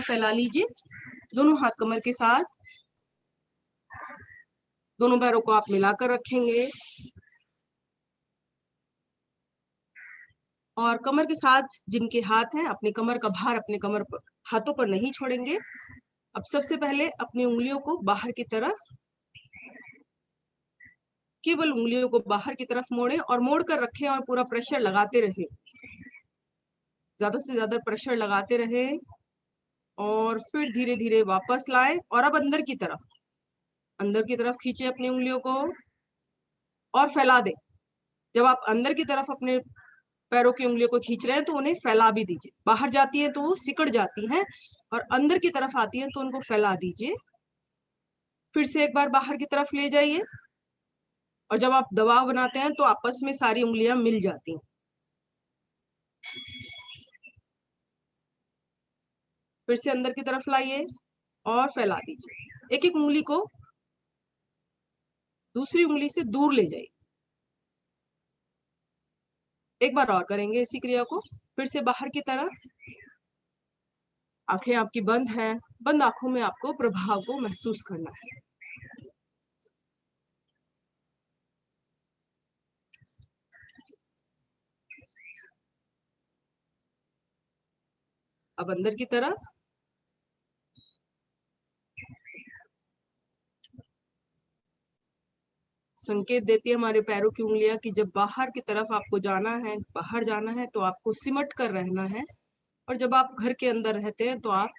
फैला लीजिए। दोनों हाथ कमर के साथ, दोनों पैरों को आप मिलाकर रखेंगे और कमर के साथ जिनके हाथ हैं अपनी कमर का भार अपने कमर पर, हाथों पर नहीं छोड़ेंगे। अब सबसे पहले अपनी उंगलियों को बाहर की तरफ, केवल उंगलियों को बाहर की तरफ मोड़ें और मोड़ कर रखें और पूरा प्रेशर लगाते रहें, ज्यादा से ज्यादा प्रेशर लगाते रहें और फिर धीरे धीरे वापस लाएं और अब अंदर की तरफ खींचे अपनी उंगलियों को और फैला दें। जब आप अंदर की तरफ अपने पैरों की उंगलियों को खींच रहे हैं तो उन्हें फैला भी दीजिए। बाहर जाती हैं तो वो सिकुड़ जाती हैं और अंदर की तरफ आती हैं तो उनको फैला दीजिए। फिर से एक बार बाहर की तरफ ले जाइए और जब आप दबाव बनाते हैं तो आपस में सारी उंगलियां मिल जाती हैं। फिर से अंदर की तरफ लाइए और फैला दीजिए। एक एक उंगली को दूसरी उंगली से दूर ले जाइए। एक बार और करेंगे इसी क्रिया को। फिर से बाहर की तरफ, आंखें आपकी बंद हैं, बंद आंखों में आपको प्रभाव को महसूस करना है। अब अंदर की तरफ, संकेत देती है हमारे पैरों की उंगलियां कि जब बाहर की तरफ आपको जाना है, बाहर जाना है तो आपको सिमट कर रहना है और जब आप घर के अंदर रहते हैं तो आप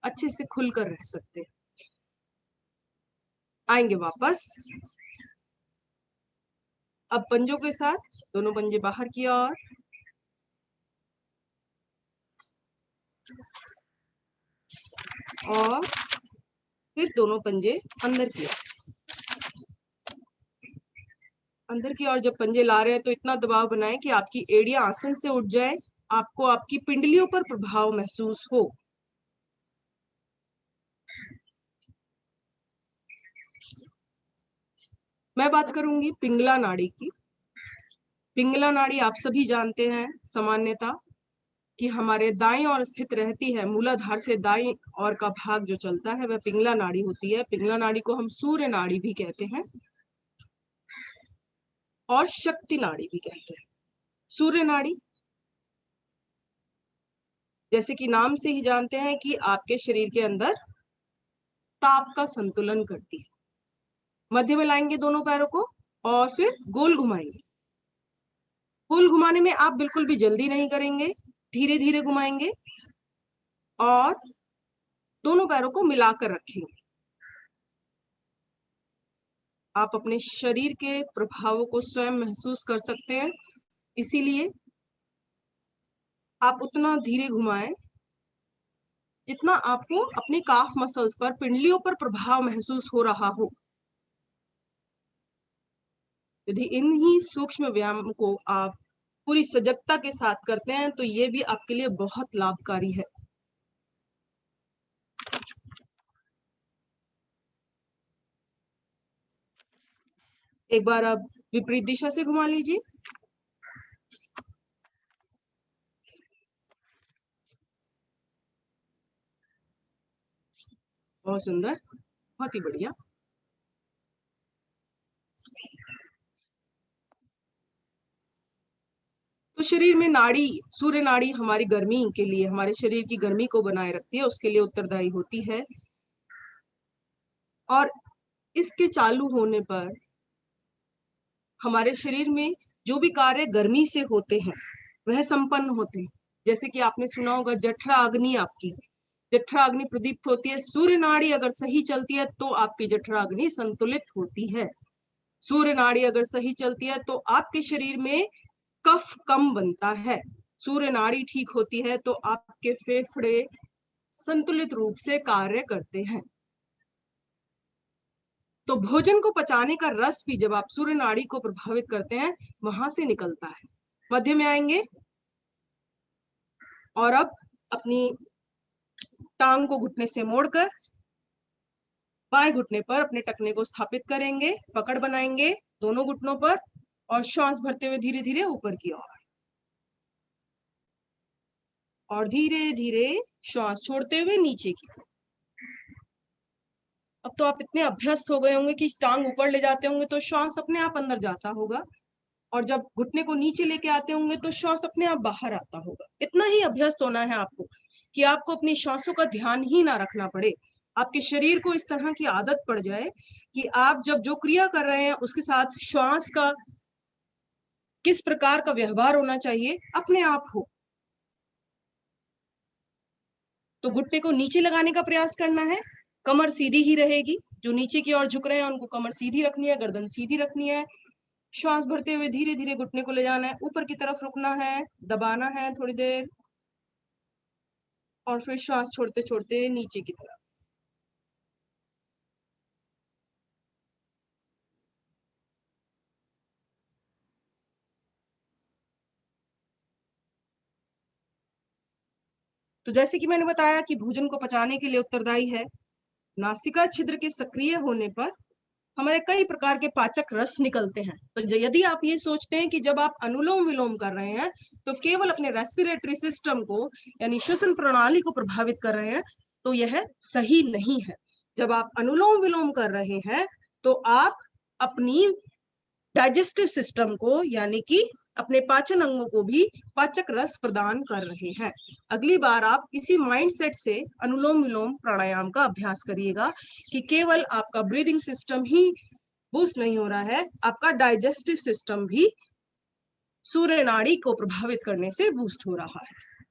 अच्छे से खुलकर रह सकते हैं। आएंगे वापस। अब पंजों के साथ दोनों पंजे बाहर की ओर और फिर दोनों पंजे अंदर की ओर। अंदर की ओर जब पंजे ला रहे हैं तो इतना दबाव बनाएं कि आपकी एड़ियां आसन से उठ जाए, आपको आपकी पिंडलियों पर प्रभाव महसूस हो। मैं बात करूंगी पिंगला नाड़ी की। पिंगला नाड़ी आप सभी जानते हैं सामान्यता कि हमारे दाएं ओर स्थित रहती है। मूलाधार से दाएं ओर का भाग जो चलता है वह पिंगला नाड़ी होती है। पिंगला नाड़ी को हम सूर्य नाड़ी भी कहते हैं और शक्ति नाड़ी भी कहते हैं। सूर्य नाड़ी जैसे कि नाम से ही जानते हैं कि आपके शरीर के अंदर ताप का संतुलन करती है। मध्य में लाएंगे दोनों पैरों को और फिर गोल घुमाएंगे। गोल घुमाने में आप बिल्कुल भी जल्दी नहीं करेंगे, धीरे धीरे घुमाएंगे और दोनों पैरों को मिलाकर रखेंगे। आप अपने शरीर के प्रभावों को स्वयं महसूस कर सकते हैं, इसीलिए आप उतना धीरे घुमाएं जितना आपको अपनी काफ मसल्स पर, पिंडलियों पर प्रभाव महसूस हो रहा हो। यदि इन्हीं सूक्ष्म व्यायाम को आप पूरी सजगता के साथ करते हैं तो ये भी आपके लिए बहुत लाभकारी है। एक बार आप विपरीत दिशा से घुमा लीजिए। बहुत सुंदर, बहुत ही बढ़िया। तो शरीर में नाड़ी, सूर्य नाड़ी हमारी गर्मी के लिए, हमारे शरीर की गर्मी को बनाए रखती है, उसके लिए उत्तरदायी होती है और इसके चालू होने पर हमारे शरीर में जो भी कार्य गर्मी से होते हैं वह संपन्न होते हैं। जैसे कि आपने सुना होगा जठरा अग्नि, आपकी जठरा अग्नि प्रदीप्त होती है। सूर्य नाड़ी अगर सही चलती है तो आपकी जठरा अग्नि संतुलित होती है। सूर्य नाड़ी अगर सही चलती है तो आपके शरीर में कफ कम बनता है। सूर्य नाड़ी ठीक होती है तो आपके फेफड़े संतुलित रूप से कार्य करते हैं। तो भोजन को पचाने का रस भी जब आप सूर्य नाड़ी को प्रभावित करते हैं वहां से निकलता है। मध्य में आएंगे और अब अपनी टांग को घुटने से मोड़कर बाएं घुटने पर अपने टखने को स्थापित करेंगे, पकड़ बनाएंगे दोनों घुटनों पर और श्वास भरते हुए धीरे धीरे ऊपर की ओर और धीरे धीरे श्वास छोड़ते हुए नीचे की। अब तो आप इतने अभ्यस्त हो गए होंगे कि टांग ऊपर ले जाते होंगे तो श्वास अपने आप अंदर जाता होगा, और जब घुटने को नीचे लेके आते होंगे तो श्वास अपने आप बाहर आता होगा। इतना ही अभ्यस्त होना है आपको कि आपको अपनी श्वासों का ध्यान ही ना रखना पड़े। आपके शरीर को इस तरह की आदत पड़ जाए कि आप जब जो क्रिया कर रहे हैं उसके साथ श्वास का किस प्रकार का व्यवहार होना चाहिए अपने आप हो। तो घुटने को नीचे लगाने का प्रयास करना है, कमर सीधी ही रहेगी। जो नीचे की ओर झुक रहे हैं उनको कमर सीधी रखनी है, गर्दन सीधी रखनी है। श्वास भरते हुए धीरे धीरे घुटने को ले जाना है, ऊपर की तरफ रुकना है, दबाना है थोड़ी देर, और फिर श्वास छोड़ते छोड़ते नीचे की तरफ। तो जैसे कि मैंने बताया कि भोजन को पचाने के लिए उत्तरदायी है। नासिका छिद्र के सक्रिय होने पर हमारे कई प्रकार के पाचक रस निकलते हैं। तो यदि आप ये सोचते हैं कि जब आप अनुलोम विलोम कर रहे हैं तो केवल अपने रेस्पिरेटरी सिस्टम को यानी श्वसन प्रणाली को प्रभावित कर रहे हैं, तो यह सही नहीं है। जब आप अनुलोम विलोम कर रहे हैं तो आप अपनी डाइजेस्टिव सिस्टम को यानी कि अपने पाचन अंगों को भी पाचक रस प्रदान कर रहे हैं। अगली बार आप इसी माइंडसेट से अनुलोम विलोम प्राणायाम का अभ्यास करिएगा कि केवल आपका ब्रीदिंग सिस्टम ही बूस्ट नहीं हो रहा है, आपका डाइजेस्टिव सिस्टम भी सूर्य नाड़ी को प्रभावित करने से बूस्ट हो रहा है।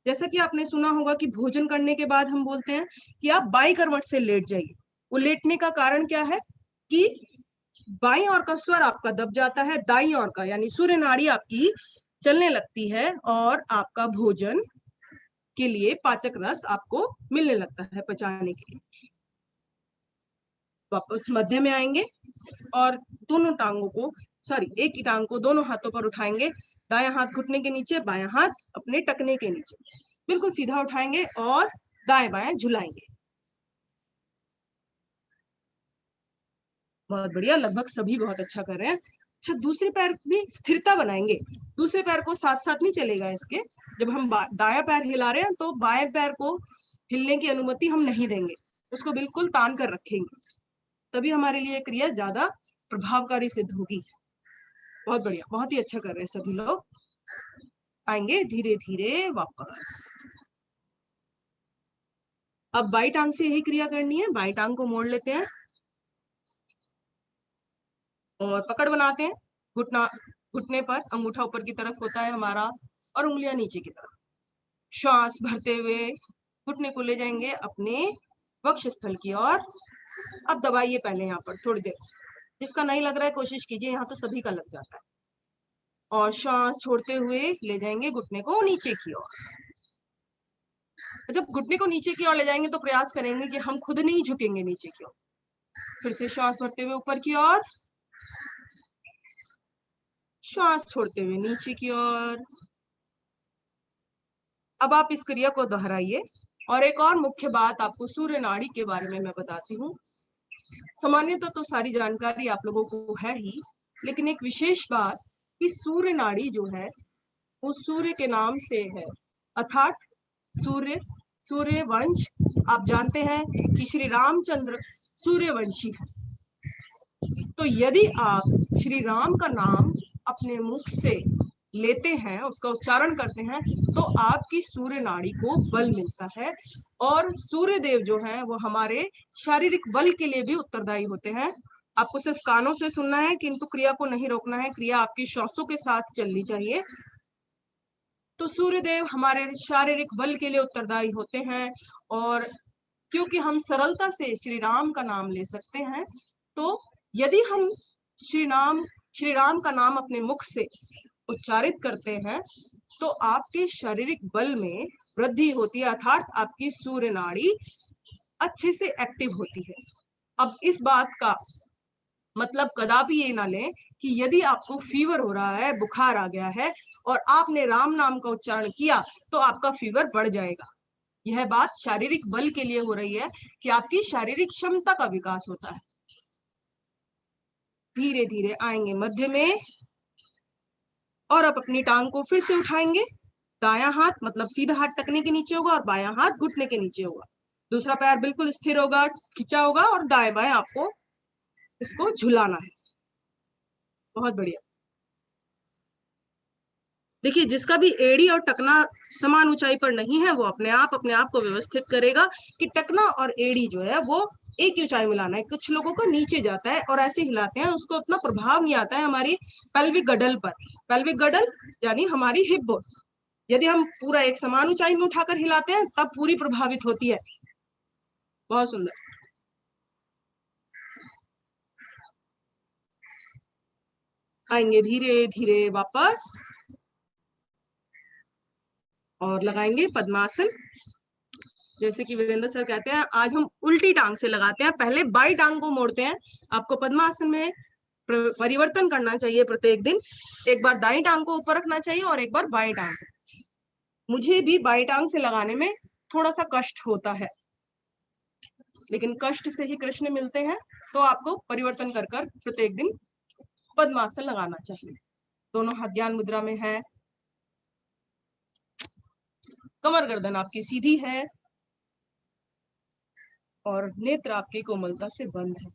जैसा कि आपने सुना होगा कि भोजन करने के बाद हम बोलते हैं कि आप बाई करवट से लेट जाइए। वो लेटने का कारण क्या है कि बाईं ओर का स्वर आपका दब जाता है, दाईं ओर का यानी सूर्य नाड़ी आपकी चलने लगती है और आपका भोजन के लिए पाचक रस आपको मिलने लगता है पचाने के लिए। वापस मध्य में आएंगे और दोनों टांगों को एक ही टांग को दोनों हाथों पर उठाएंगे। दायां हाथ घुटने के नीचे, बायां हाथ अपने टखने के नीचे, बिल्कुल सीधा उठाएंगे और दाएं बाएं झुलाएंगे। बहुत बढ़िया, लगभग सभी बहुत अच्छा कर रहे हैं। अच्छा, दूसरे पैर भी स्थिरता बनाएंगे। दूसरे पैर को साथ साथ नहीं चलेगा इसके। जब हम दायां पैर हिला रहे हैं तो बाएं पैर को हिलने की अनुमति हम नहीं देंगे, उसको बिल्कुल तान कर रखेंगे, तभी हमारे लिए क्रिया ज्यादा प्रभावकारी सिद्ध होगी। बहुत बढ़िया, बहुत ही अच्छा कर रहे हैं सभी लोग। आएंगे धीरे धीरे वापस। अब बाई टांग से यही क्रिया करनी है। बाई टांग को मोड़ लेते हैं और पकड़ बनाते हैं। घुटने पर अंगूठा ऊपर की तरफ होता है हमारा और उंगलियां नीचे की तरफ। श्वास भरते हुए घुटने को ले जाएंगे अपने वक्ष स्थल की ओर। अब दबाइए पहले यहाँ पर थोड़ी देर। जिसका नहीं लग रहा है कोशिश कीजिए, यहाँ तो सभी का लग जाता है। और श्वास छोड़ते हुए ले जाएंगे घुटने को नीचे की ओर। जब घुटने को नीचे की ओर ले जाएंगे तो प्रयास करेंगे कि हम खुद नहीं झुकेंगे नीचे की ओर। फिर से श्वास भरते हुए ऊपर की ओर, श्वास छोड़ते हुए नीचे की ओर। अब आप इस क्रिया को दोहराइए। और एक और मुख्य बात आपको सूर्य नाड़ी के बारे में मैं बताती हूँ। सामान्यतः तो सारी जानकारी आप लोगों को है ही, लेकिन एक विशेष बात कि सूर्य नाड़ी जो है वो सूर्य के नाम से है, अर्थात सूर्य वंश। आप जानते हैं कि श्री रामचंद्र सूर्यवंशी है। तो यदि आप श्री राम का नाम अपने मुख से लेते हैं, उसका उच्चारण करते हैं, तो आपकी सूर्य नाड़ी को बल मिलता है। और सूर्य देव जो है वो हमारे शारीरिक बल के लिए भी उत्तरदायी होते हैं। आपको सिर्फ कानों से सुनना है, किंतु क्रिया को नहीं रोकना है। क्रिया आपकी श्वासों के साथ चलनी चाहिए। तो सूर्य देव हमारे शारीरिक बल के लिए उत्तरदायी होते हैं। और क्योंकि हम सरलता से श्री राम का नाम ले सकते हैं, तो यदि हम श्री राम का नाम अपने मुख से उच्चारित करते हैं तो आपके शारीरिक बल में वृद्धि होती है, अर्थात आपकी सूर्य नाड़ी अच्छे से एक्टिव होती है। अब इस बात का मतलब कदापि ये ना लें कि यदि आपको फीवर हो रहा है, बुखार आ गया है और आपने राम नाम का उच्चारण किया तो आपका फीवर बढ़ जाएगा। यह बात शारीरिक बल के लिए हो रही है कि आपकी शारीरिक क्षमता का विकास होता है। धीरे धीरे आएंगे मध्य में और अब अपनी टांग को फिर से उठाएंगे दायां हाथ मतलब सीधा हाथ टखने के नीचे होगा और बायां हाथ घुटने के नीचे होगा। दूसरा पैर बिल्कुल स्थिर होगा, खिंचा होगा और दाएं बाएं आपको इसको झुलाना है। बहुत बढ़िया। देखिए, जिसका भी एड़ी और टकना समान ऊंचाई पर नहीं है वो अपने आप को व्यवस्थित करेगा कि टकना और एड़ी जो है वो एक ही ऊंचाई में लाना है। कुछ लोगों को नीचे जाता है और ऐसे हिलाते हैं, उसको उतना प्रभाव नहीं आता है हमारी पेल्विक गडल पर। पेल्विक गडल यानी हमारी हिप बोन, यदि हम पूरा एक समान ऊंचाई में उठाकर हिलाते हैं तब पूरी प्रभावित होती है। बहुत सुंदर। आएंगे धीरे धीरे वापस और लगाएंगे पद्मासन। जैसे कि वीरेंद्र सर कहते हैं, आज हम उल्टी टांग से लगाते हैं, पहले बाई टांग को मोड़ते हैं। आपको पद्मासन में परिवर्तन करना चाहिए प्रत्येक दिन। एक बार दाई टांग को ऊपर रखना चाहिए और एक बार बाई टांग। मुझे भी बाई टांग से लगाने में थोड़ा सा कष्ट होता है, लेकिन कष्ट से ही कृष्ण मिलते हैं। तो आपको परिवर्तन कर कर प्रत्येक दिन पद्मासन लगाना चाहिए। दोनों हाथ ज्ञान मुद्रा में है, कमर गर्दन आपकी सीधी है और नेत्र आपके कोमलता से बंद है।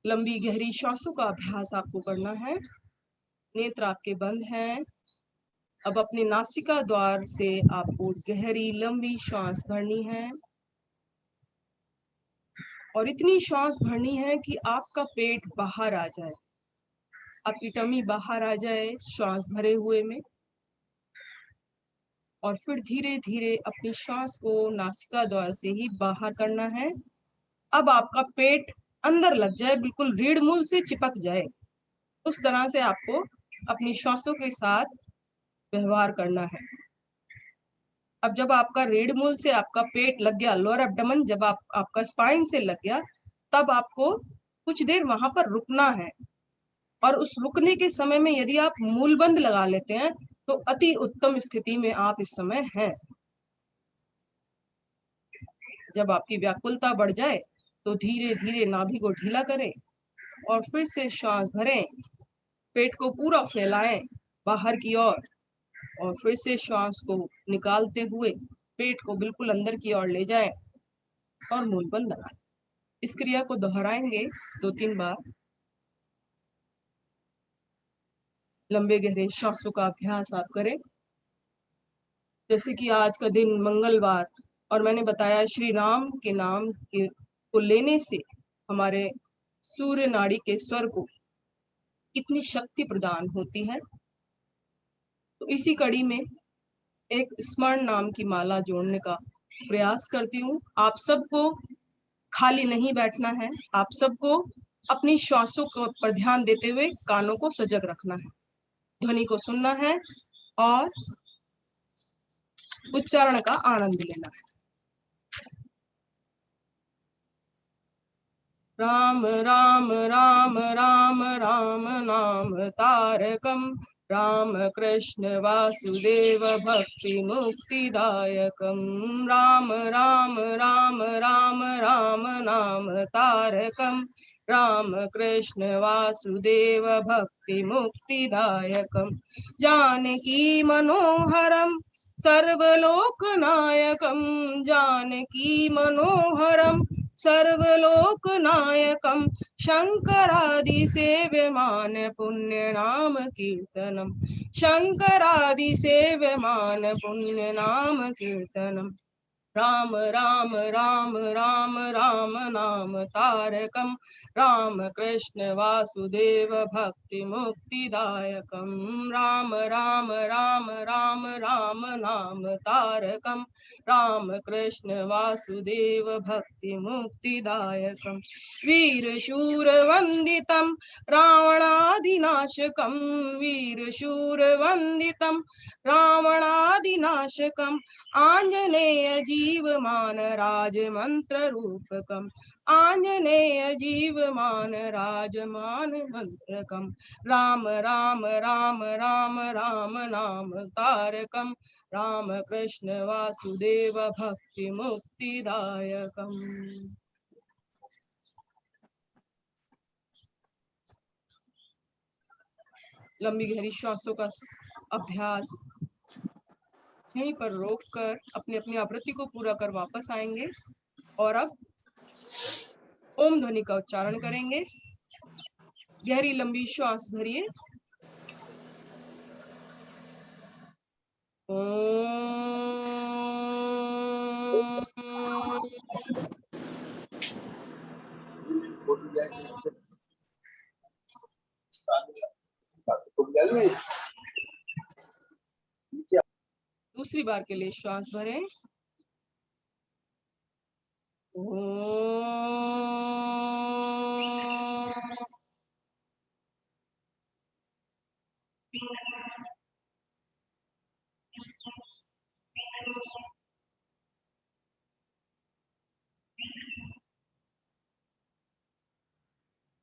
लंबी गहरी श्वासों का अभ्यास आपको करना है। नेत्र आपके बंद हैं। अब अपने नासिका द्वार से आपको गहरी लंबी श्वास भरनी है और इतनी श्वास भरनी है कि आपका पेट बाहर आ जाए, आपकी टमी बाहर आ जाए श्वास भरे हुए में। और फिर धीरे धीरे अपनी श्वास को नासिका द्वार से ही बाहर करना है। अब आपका पेट अंदर लग जाए, बिल्कुल रीढ़ मूल से चिपक जाए, उस तरह से आपको अपनी श्वासों के साथ व्यवहार करना है। अब जब आपका रीढ़ मूल से आपका पेट लग गया, लोअर एब्डोमेन जब आपका स्पाइन से लग गया, तब आपको कुछ देर वहां पर रुकना है। और उस रुकने के समय में यदि आप मूलबंध लगा लेते हैं तो अति उत्तम स्थिति में आप इस समय हैं। जब आपकी व्याकुलता बढ़ जाए तो धीरे धीरे नाभि को ढीला करें और फिर से श्वास भरें, पेट को पूरा फैलाएं बाहर की ओर और फिर से श्वास को निकालते हुए पेट को बिल्कुल अंदर की ओर ले जाएं और मूलबंध लगाएं। इस क्रिया को दोहराएंगे 2-3 बार। लंबे गहरे श्वासों का अभ्यास आप करें। जैसे कि आज का दिन मंगलवार और मैंने बताया श्री राम के नाम को लेने से हमारे सूर्य नाड़ी के स्वर को कितनी शक्ति प्रदान होती है। तो इसी कड़ी में एक स्मरण नाम की माला जोड़ने का प्रयास करती हूँ। आप सबको खाली नहीं बैठना है, आप सबको अपनी श्वासों पर ध्यान देते हुए कानों को सजग रखना है, ध्वनि को सुनना है और उच्चारण का आनंद लेना है। राम राम राम राम राम नाम तारकम, राम कृष्ण वासुदेव भक्ति मुक्तिदायकम। राम राम राम राम राम नाम तारकम, राम कृष्ण वासुदेव भक्ति मुक्तिदायकम। जानकी मनोहरम सर्वलोकनायकम, जानकी मनोहरम सर्वलोकनायकम, शंकरादि सेव्यमान पुण्य नाम कीर्तनम, शंकरादि सेव्यमान पुण्य नाम कीर्तनम। राम राम राम राम राम नाम तारकम, राम कृष्ण वासुदेव भक्ति मुक्तिदायकम। राम राम राम राम राम नाम तारकम, राम कृष्ण वासुदेव भक्ति मुक्तिदायकम। वीर शूर वंदितम रावणादिनाशकम, वीर शूर वंदितम रावणादिनाशकम, आंजनेय जीवमान राजमंत्र रूपकम, आंजनेय जीवमान राजमान मंत्रकम। राम राम राम राम राम नाम तारकम, राम कृष्ण वासुदेव भक्ति मुक्तिदायकम। लंबी गहरी श्वासों का अभ्यास यहीं पर रोक कर अपनी अपनी आवृत्ति को पूरा कर वापस आएंगे और अब ओम ध्वनि का उच्चारण करेंगे। गहरी लंबी श्वास भरिए। दूसरी बार के लिए श्वास भरें।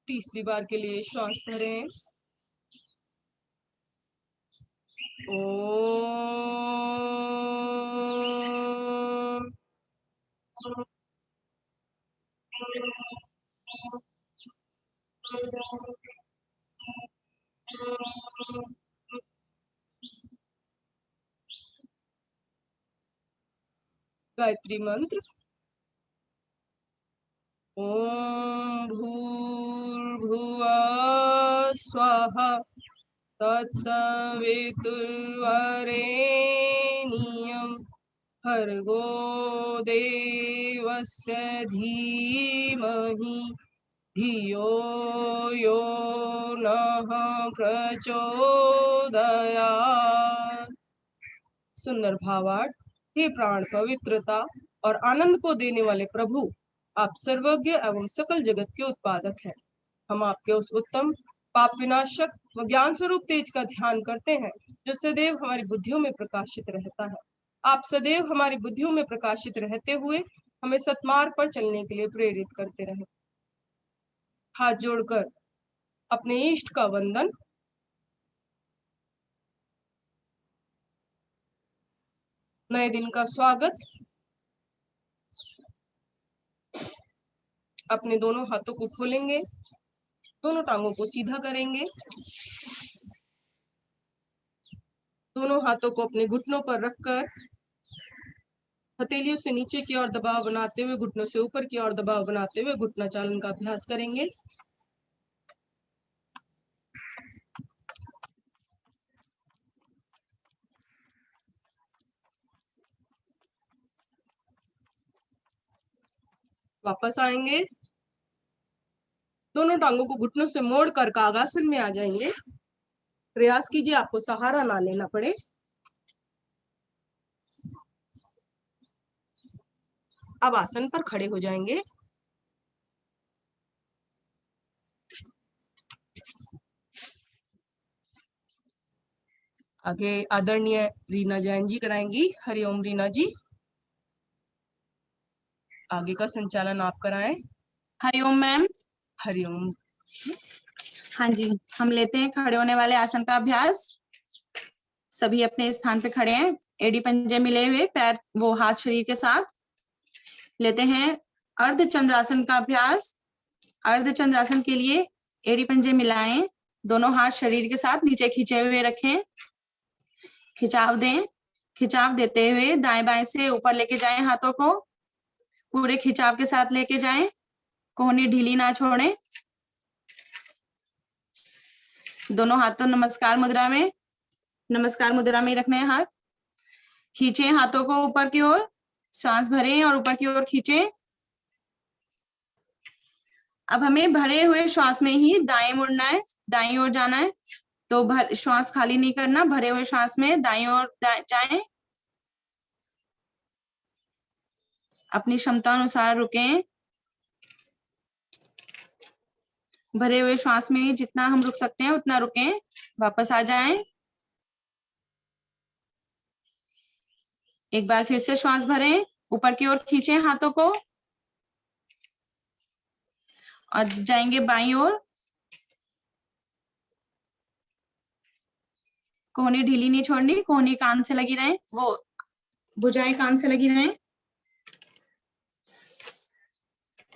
तीसरी बार के लिए श्वास भरें। ओम। गायत्री मंत्र। ओम भूर्भुवः स्वः तत्सवितुर्वरेण्यं भर्गो देवस्य धीमहि धियो यो नः प्रचोदयात्। सुंदर भावार्थ। हे प्राण पवित्रता और आनंद को देने वाले प्रभु, आप सर्वज्ञ एवं सकल जगत के उत्पादक हैं। हम आपके उस उत्तम पाप विनाशक व ज्ञान स्वरूप तेज का ध्यान करते हैं जो सदैव हमारी बुद्धियों में प्रकाशित रहता है। आप सदैव हमारी बुद्धियों में प्रकाशित रहते हुए हमें सत्मार्ग पर चलने के लिए प्रेरित करते रहे। हाथ जोड़कर अपने इष्ट का वंदन। नए दिन का स्वागत। अपने दोनों हाथों को खोलेंगे, दोनों टांगों को सीधा करेंगे, दोनों हाथों को अपने घुटनों पर रखकर हथेलियों से नीचे की ओर दबाव बनाते हुए घुटनों से ऊपर की ओर दबाव बनाते हुए घुटना चालन का अभ्यास करेंगे। वापस आएंगे, दोनों टांगों को घुटनों से मोड़कर कागासन में आ जाएंगे। प्रयास कीजिए आपको सहारा ना लेना पड़े। अब आसन पर खड़े हो जाएंगे। आगे आदरणीय रीना जैन जी कराएंगी। हरिओम रीना जी, आगे का संचालन आप कराएं। हरिओम मैम। हरिओम जी। हाँ जी, हम लेते हैं खड़े होने वाले आसन का अभ्यास। सभी अपने स्थान पे खड़े हैं, एड़ी पंजे मिले हुए, पैर वो हाथ शरीर के साथ। लेते हैं अर्ध चंद्रासन का अभ्यास। अर्ध चंद्रासन के लिए एड़ी पंजे मिलाएं, दोनों हाथ शरीर के साथ नीचे खींचे हुए रखें। खिंचाव दें। खिंचाव देते हुए दाएं बाएं से ऊपर लेके जाएं, हाथों को पूरे खिंचाव के साथ लेके जाएं, कोहनी ढीली ना छोड़ें। दोनों हाथों नमस्कार मुद्रा में, नमस्कार मुद्रा में रखने हैं हाथ। खींचे हाथों को ऊपर की ओर, सांस भरें और ऊपर की ओर खींचें। अब हमें भरे हुए श्वास में ही दाएं मुड़ना है, दाईं ओर जाना है। तो श्वास खाली नहीं करना, भरे हुए श्वास में दाईं ओर जाएं। अपनी क्षमता अनुसार रुकें। भरे हुए श्वास में जितना हम रुक सकते हैं उतना रुकें, वापस आ जाएं। एक बार फिर से श्वास भरें, ऊपर की ओर खींचें हाथों को और जाएंगे बाईं ओर। कोहनी ढीली नहीं छोड़नी, कोहनी कान से लगी रहे, वो भुजाएं कान से लगी रहे।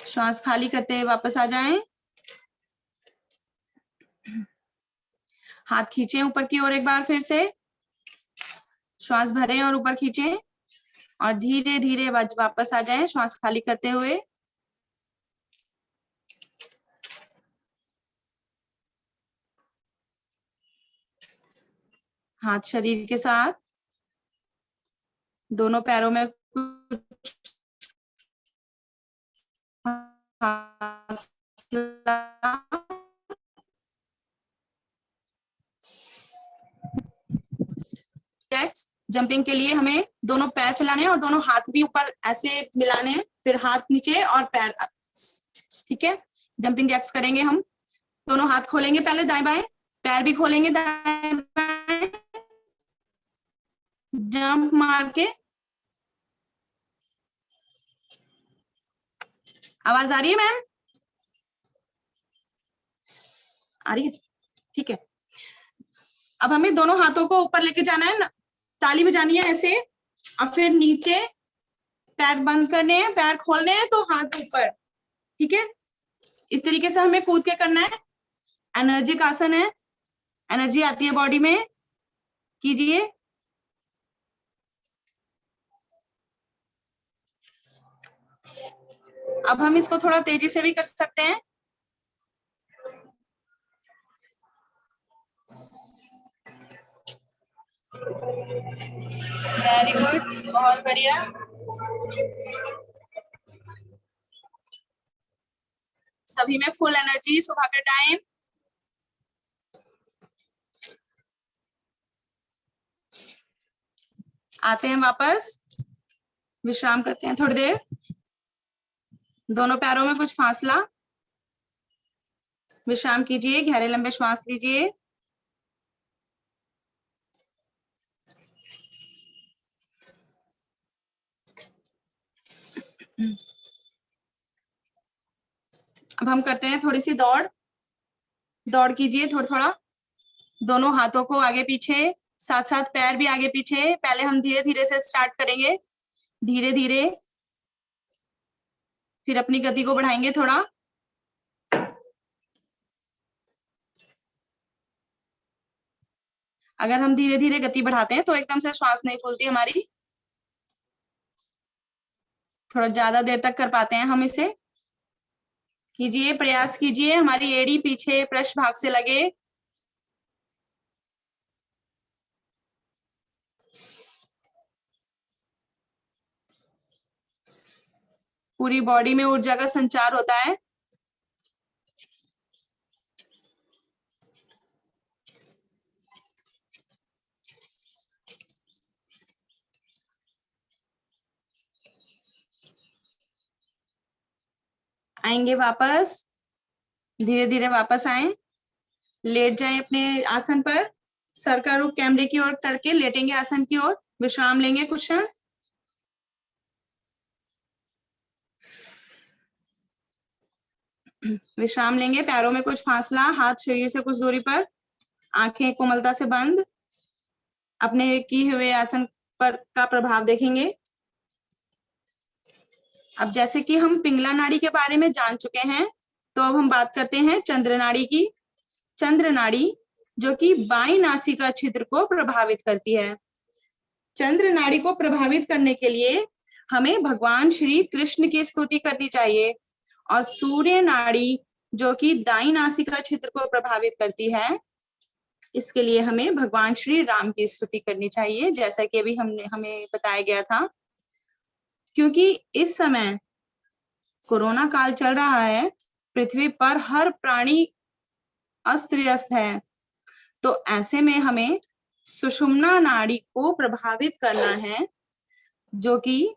श्वास खाली करते हुए वापस आ जाएं। हाथ खींचे ऊपर की ओर एक बार फिर से, श्वास भरें और ऊपर खींचें और धीरे धीरे वापस आ जाएं श्वास खाली करते हुए। हाथ शरीर के साथ, दोनों पैरों में जंपिंग के लिए हमें दोनों पैर फैलाने हैं और दोनों हाथ भी ऊपर ऐसे मिलाने हैं, फिर हाथ नीचे और पैर, ठीक है। जंपिंग जैक्स करेंगे हम, दोनों हाथ खोलेंगे पहले दाएं बाएं, पैर भी खोलेंगे दाएं बाएं, जंप मार के। आवाज आ रही है मैम? आ रही है, ठीक है। अब हमें दोनों हाथों को ऊपर लेके जाना है, ताली बजानी है ऐसे, और फिर नीचे पैर बंद करने हैं, पैर खोलने हैं तो हाथ ऊपर, ठीक है। इस तरीके से हमें कूद के करना है। एनर्जी का आसन है, एनर्जी आती है बॉडी में, कीजिए। अब हम इसको थोड़ा तेजी से भी कर सकते हैं। वेरी गुड, बहुत बढ़िया। सभी में फुल एनर्जी सुबह का टाइम। आते हैं वापस, विश्राम करते हैं थोड़ी देर, दोनों पैरों में कुछ फासला, विश्राम कीजिए, गहरे लंबे श्वास लीजिए। अब हम करते हैं थोड़ी सी दौड़, दौड़ कीजिए थोड़ा थोड़ा, दोनों हाथों को आगे पीछे, साथ साथ पैर भी आगे पीछे। पहले हम धीरे धीरे से स्टार्ट करेंगे, धीरे धीरे, फिर अपनी गति को बढ़ाएंगे थोड़ा। अगर हम धीरे धीरे गति बढ़ाते हैं तो एकदम से श्वास नहीं फूलती हमारी, थोड़ा ज्यादा देर तक कर पाते हैं हम इसे। कीजिए, प्रयास कीजिए, हमारी एड़ी पीछे पृष्ठ भाग से लगे। पूरी बॉडी में ऊर्जा का संचार होता है। आएंगे वापस, धीरे धीरे वापस आए, लेट जाएं अपने आसन पर, सर का रुख कैमरे की ओर करके लेटेंगे आसन की ओर, विश्राम लेंगे कुछ क्षण। विश्राम लेंगे, पैरों में कुछ फासला, हाथ शरीर से कुछ दूरी पर, आंखें कोमलता से बंद, अपने किए हुए आसन पर का प्रभाव देखेंगे। अब जैसे कि हम पिंगला नाड़ी के बारे में जान चुके हैं, तो अब हम बात करते हैं चंद्र नाड़ी की। चंद्र नाड़ी जो कि बाईं नासिका छिद्र को प्रभावित करती है। चंद्र नाड़ी को प्रभावित करने के लिए हमें भगवान श्री कृष्ण की स्तुति करनी चाहिए, और सूर्य नाड़ी जो कि दाईं नासिका छिद्र को प्रभावित करती है, इसके लिए हमें भगवान श्री राम की स्तुति करनी चाहिए, जैसा कि अभी हमें बताया गया था। क्योंकि इस समय कोरोना काल चल रहा है, पृथ्वी पर हर प्राणी अस्त व्यस्त है, तो ऐसे में हमें सुषुम्ना नाड़ी को प्रभावित करना है, जो कि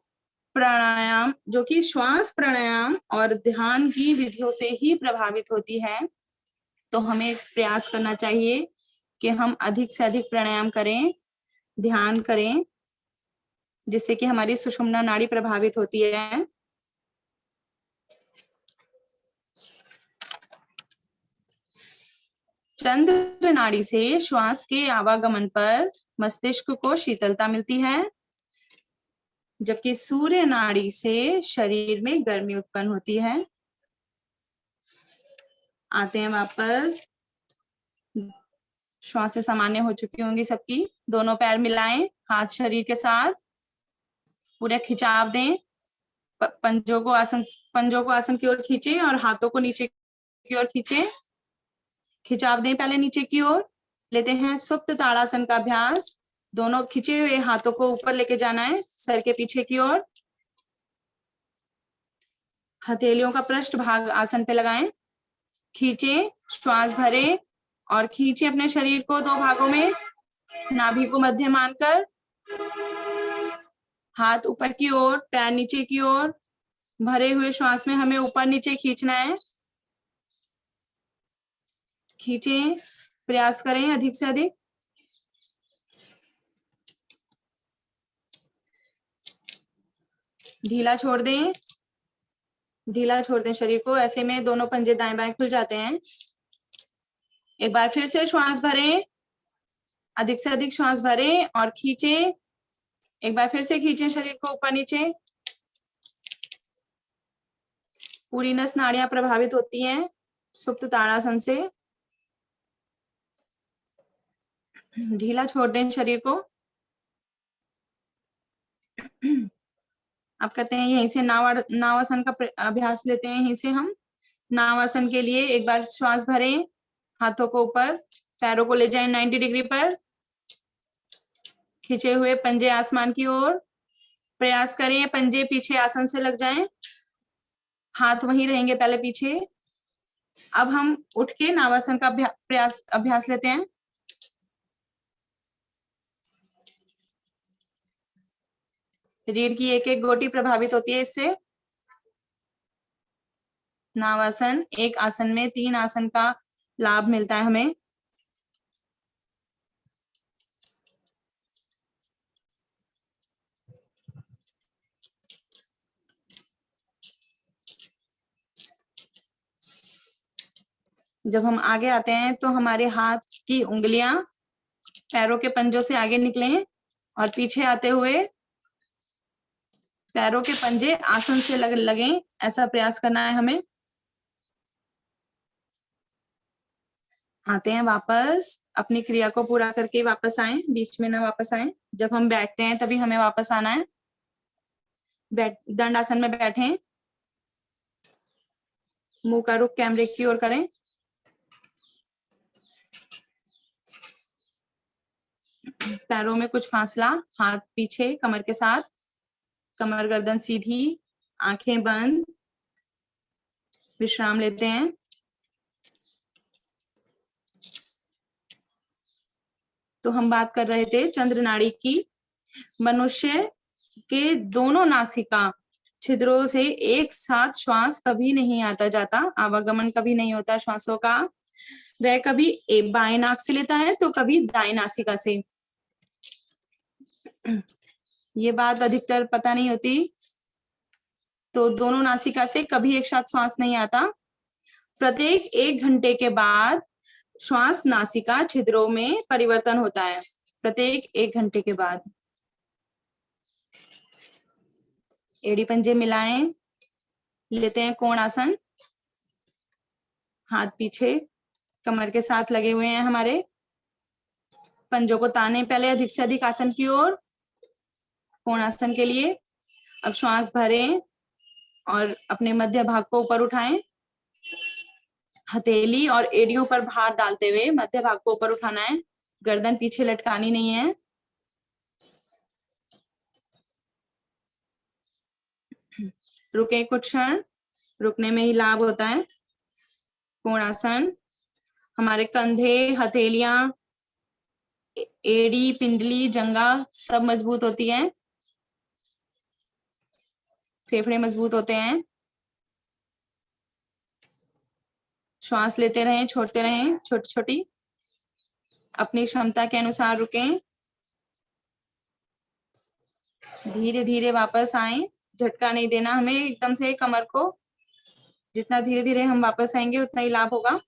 प्राणायाम, जो कि श्वास प्राणायाम और ध्यान की विधियों से ही प्रभावित होती है। तो हमें प्रयास करना चाहिए कि हम अधिक से अधिक प्राणायाम करें, ध्यान करें, जिससे कि हमारी सुषुम्ना नाड़ी प्रभावित होती है। चंद्र नाड़ी से श्वास के आवागमन पर मस्तिष्क को शीतलता मिलती है, जबकि सूर्य नाड़ी से शरीर में गर्मी उत्पन्न होती है। आते हैं वापस, श्वासें सामान्य हो चुकी होंगी सबकी। दोनों पैर मिलाएं, हाथ शरीर के साथ, पूरे खिंचाव दें। पंजों को आसन की ओर खींचें और हाथों को नीचे की ओर खींचें। खिंचाव दें पहले नीचे की ओर। लेते हैं सुप्त ताड़ासन का अभ्यास। दोनों खिंचे हुए हाथों को ऊपर लेके जाना है, सर के पीछे की ओर। हथेलियों का पृष्ठ भाग आसन पे लगाएं। खींचे, श्वास भरे और खींचे अपने शरीर को दो भागों में, नाभि को मध्य मानकर। हाथ ऊपर की ओर, पैर नीचे की ओर। भरे हुए श्वास में हमें ऊपर नीचे खींचना है। खींचें, प्रयास करें अधिक से अधिक। ढीला छोड़ दें, ढीला छोड़ दें शरीर को। ऐसे में दोनों पंजे दाएं बाएं खुल जाते हैं। एक बार फिर से श्वास भरें, अधिक से अधिक श्वास भरें और खींचें। एक बार फिर से खींचें शरीर को ऊपर नीचे। पूरी नस नाड़ियां प्रभावित होती हैं सुप्त ताड़ासन से। ढीला छोड़ दें शरीर को। अब करते हैं यहीं से नावासन का अभ्यास लेते हैं। यहीं से हम नावासन के लिए एक बार श्वास भरें, हाथों को ऊपर, पैरों को ले जाएं 90 डिग्री पर। खींचे हुए पंजे आसमान की ओर। प्रयास करें पंजे पीछे आसन से लग जाएं। हाथ वहीं रहेंगे पहले पीछे। अब हम उठ के नावासन का अभ्यास लेते हैं। रीढ़ की एक एक गोटी प्रभावित होती है इससे। नावासन, एक आसन में 3 आसन का लाभ मिलता है हमें। जब हम आगे आते हैं तो हमारे हाथ की उंगलियां पैरों के पंजों से आगे निकलें और पीछे आते हुए पैरों के पंजे आसन से लगें, ऐसा प्रयास करना है हमें। आते हैं वापस, अपनी क्रिया को पूरा करके वापस आए, बीच में ना वापस आए। जब हम बैठते हैं तभी हमें वापस आना है। दंडासन में बैठें, मुंह का रुख कैमरे की ओर करें। पैरों में कुछ फासला, हाथ पीछे कमर के साथ, कमर गर्दन सीधी, आंखें बंद। विश्राम लेते हैं। तो हम बात कर रहे थे चंद्र नाड़ी की। मनुष्य के दोनों नासिका छिद्रों से एक साथ श्वास कभी नहीं आता जाता, आवागमन कभी नहीं होता श्वासों का। वह कभी बाएं नाक से लेता है तो कभी दाएं नासिका से। ये बात अधिकतर पता नहीं होती। तो दोनों नासिका से कभी एक साथ श्वास नहीं आता। प्रत्येक 1 घंटे के बाद श्वास नासिका छिद्रों में परिवर्तन होता है, प्रत्येक 1 घंटे के बाद। एड़ी पंजे मिलाएं, लेते हैं कोण आसन। हाथ पीछे कमर के साथ लगे हुए हैं हमारे। पंजों को ताने पहले अधिक से अधिक आसन की ओर, कोण आसन के लिए। अब श्वास भरें और अपने मध्य भाग को ऊपर उठाएं। हथेली और एड़ियों पर भार डालते हुए मध्य भाग को ऊपर उठाना है, गर्दन पीछे लटकानी नहीं है। रुके कुछ क्षण, रुकने में ही लाभ होता है। कोणासन, हमारे कंधे, हथेलियां, एड़ी, पिंडली, जंगा सब मजबूत होती हैं। फेफड़े मजबूत होते हैं। श्वास लेते रहें, छोड़ते रहें, छोटी छोटी, अपनी क्षमता के अनुसार रुकें। धीरे धीरे वापस आए, झटका नहीं देना हमें एकदम से कमर को। जितना धीरे धीरे हम वापस आएंगे उतना ही लाभ होगा।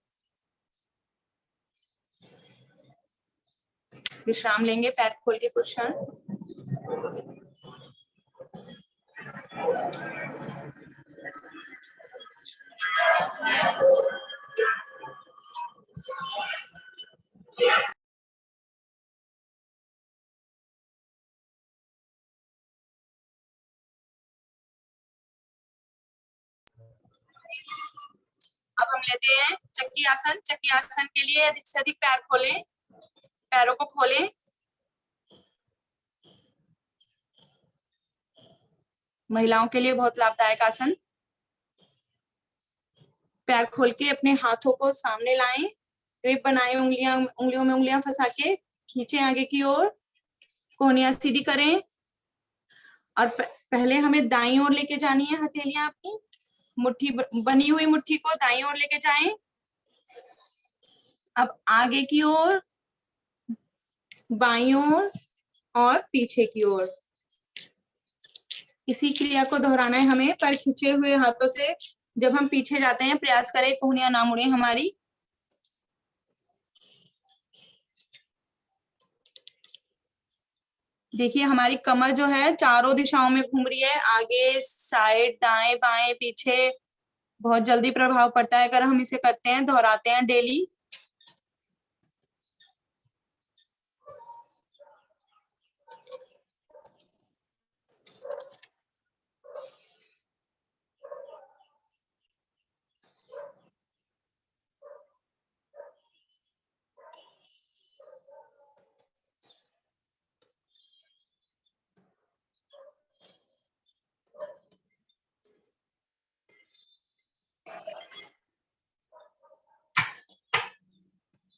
विश्राम लेंगे, पैर खोल के कुछ क्षण। अब हम लेते हैं चक्की आसन। चक्की आसन के लिए अधिक से अधिक पैर खोलें, पैरों को खोलें। महिलाओं के लिए बहुत लाभदायक आसन। पैर खोल के अपने हाथों को सामने लाएं, ग्रिप बनाएं, उंगलियों में उंगलियां फंसा के खींचें आगे की ओर, कोहनियां सीधी करें और पहले हमें दाईं ओर लेके जानी है हथेलियां आपकी। मुट्ठी बनी हुई मुट्ठी को दाईं ओर लेके जाएं। अब आगे की ओर, बाईं ओर और पीछे की ओर। इसी क्रिया को दोहराना है हमें पर खींचे हुए हाथों से। जब हम पीछे जाते हैं प्रयास करें कोहनियां ना मुड़े हमारी। देखिए हमारी कमर जो है चारों दिशाओं में घूम रही है, आगे, साइड, दाएं बाएं पीछे। बहुत जल्दी प्रभाव पड़ता है अगर हम इसे करते हैं, दोहराते हैं डेली।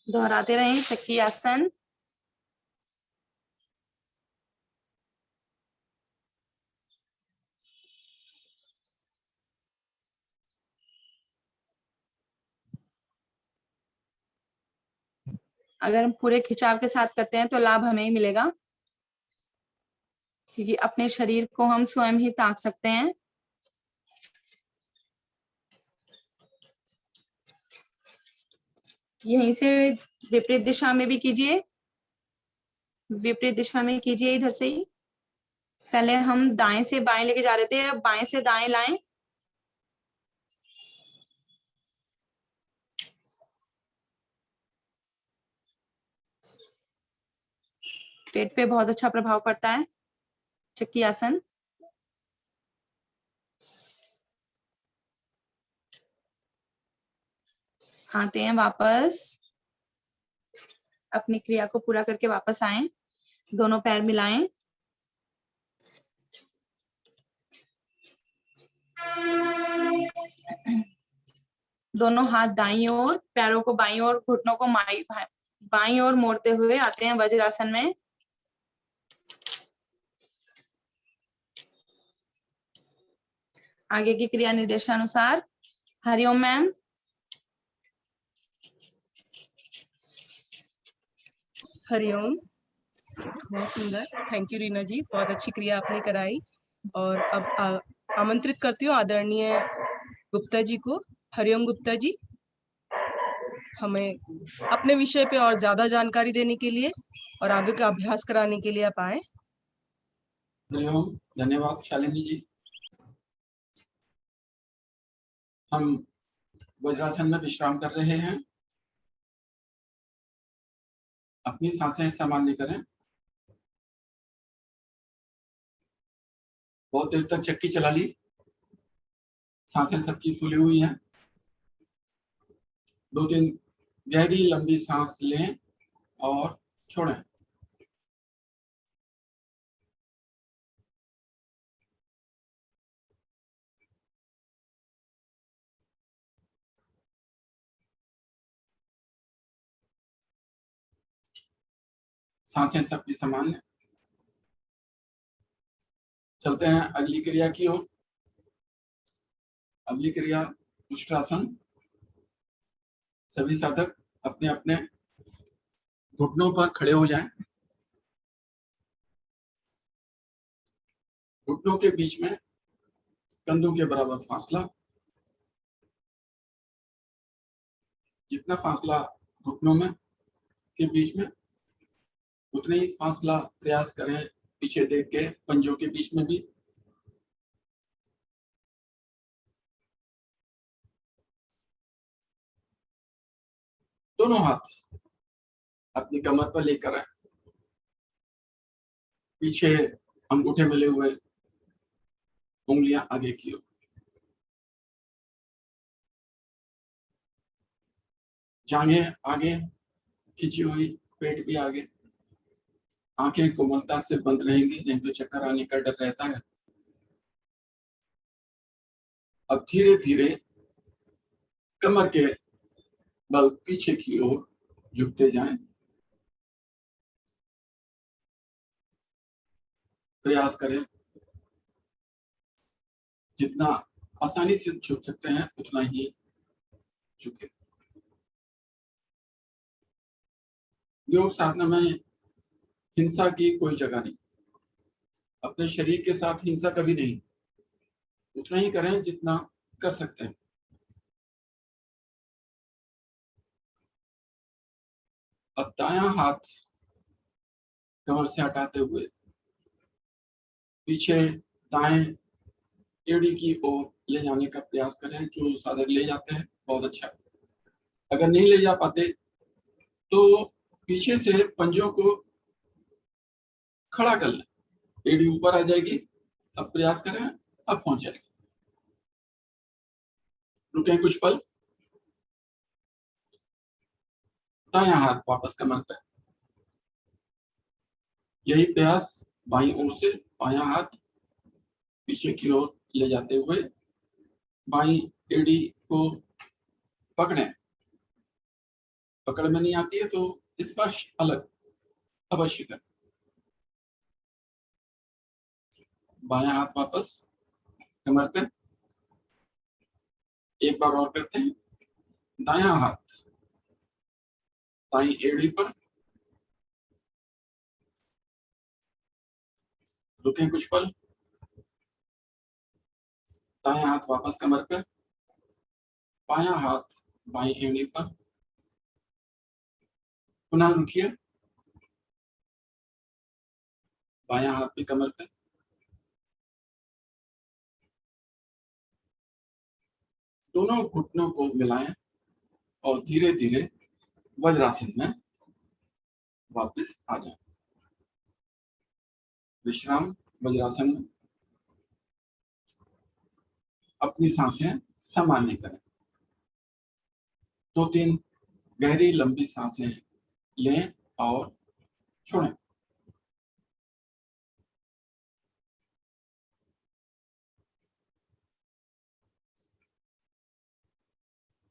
दोहराते रहें चक्की आसन। अगर हम पूरे खिंचाव के साथ करते हैं तो लाभ हमें ही मिलेगा, क्योंकि अपने शरीर को हम स्वयं ही ताक सकते हैं। यहीं से विपरीत दिशा में भी कीजिए, विपरीत दिशा में कीजिए इधर से ही। पहले हम दाएं से बाएं लेके जा रहे थे, अब बाएं से दाएं लाएं। पेट पे बहुत अच्छा प्रभाव पड़ता है चक्की आसन। आते हैं वापस, अपनी क्रिया को पूरा करके वापस आए। दोनों पैर मिलाएं। दोनों हाथ दाईं ओर, पैरों को बाईं ओर, घुटनों को बाईं ओर मोड़ते हुए आते हैं वज्रासन में। आगे की क्रिया निर्देशानुसार। हरिओम मैम। हरिओम। बहुत सुंदर, थैंक यू रीना जी, बहुत अच्छी क्रिया आपने कराई। और अब आमंत्रित करती हूँ आदरणीय गुप्ता जी को। हरिओम गुप्ता जी, हमें अपने विषय पे और ज्यादा जानकारी देने के लिए और आगे का अभ्यास कराने के लिए आप आए। हरिओम, धन्यवाद शालिनी जी। हम वज्रासन में विश्राम कर रहे हैं। अपनी सांसें सामान्य करें। बहुत देर तक चक्की चला ली, सांसें सबकी फूली हुई हैं। 2-3 गहरी लंबी सांस लें और छोड़ें। सांसें सबकी सामान्य। चलते हैं अगली क्रिया की ओर। अगली क्रिया उष्ट्रासन। सभी साधक अपने अपने घुटनों पर खड़े हो जाएं। घुटनों के बीच में कंधों के बराबर फासला। जितना फासला घुटनों में के बीच में, उतना ही फासला प्रयास करें पीछे देख के पंजों के बीच में भी। दोनों हाथ अपनी कमर पर लेकर आए, पीछे अंगूठे मिले हुए, उंगलियां आगे की ओर। जांघें आगे खींची हुई, पेट भी आगे, आंखें कोमलता से बंद रहेंगी, नहीं तो चक्कर आने का डर रहता है। अब धीरे धीरे कमर के बल पीछे की ओर झुकते जाएं। प्रयास करें जितना आसानी से झुक सकते हैं उतना ही झुके। योग साधना में हिंसा की कोई जगह नहीं। अपने शरीर के साथ हिंसा कभी नहीं, उतना ही करें जितना कर सकते हैं। अब दायां हाथ कमर से हटाते हुए पीछे दाएं एड़ी की ओर ले जाने का प्रयास करें। जो साधक ले जाते हैं बहुत अच्छा। अगर नहीं ले जा पाते तो पीछे से पंजों को खड़ा कर लें, एड़ी ऊपर आ जाएगी। अब प्रयास करें, अब पहुंच जाएगी। रुकें कुछ पल, दायां हाथ वापस कमर पे। यही प्रयास बाईं ओर से बायां हाथ पीछे की ओर ले जाते हुए बाईं एड़ी को पकड़ें। पकड़ में नहीं आती है तो स्पर्श अलग अवश्य करें। बायां हाथ वापस कमर पे। एक बार और करते हैं। दायां हाथ दाईं एड़ी पर। रुकें कुछ पल। दायां हाथ वापस कमर पे। बायां हाथ बाईं एड़ी पर। पुनः रुकिए। बायां हाथ भी कमर पे। दोनों घुटनों को मिलाएं और धीरे धीरे वज्रासन में वापस आ जाए। विश्राम वज्रासन में। अपनी सांसें सामान्य करें। 2-3 गहरी लंबी सांसें लें और छोड़ें।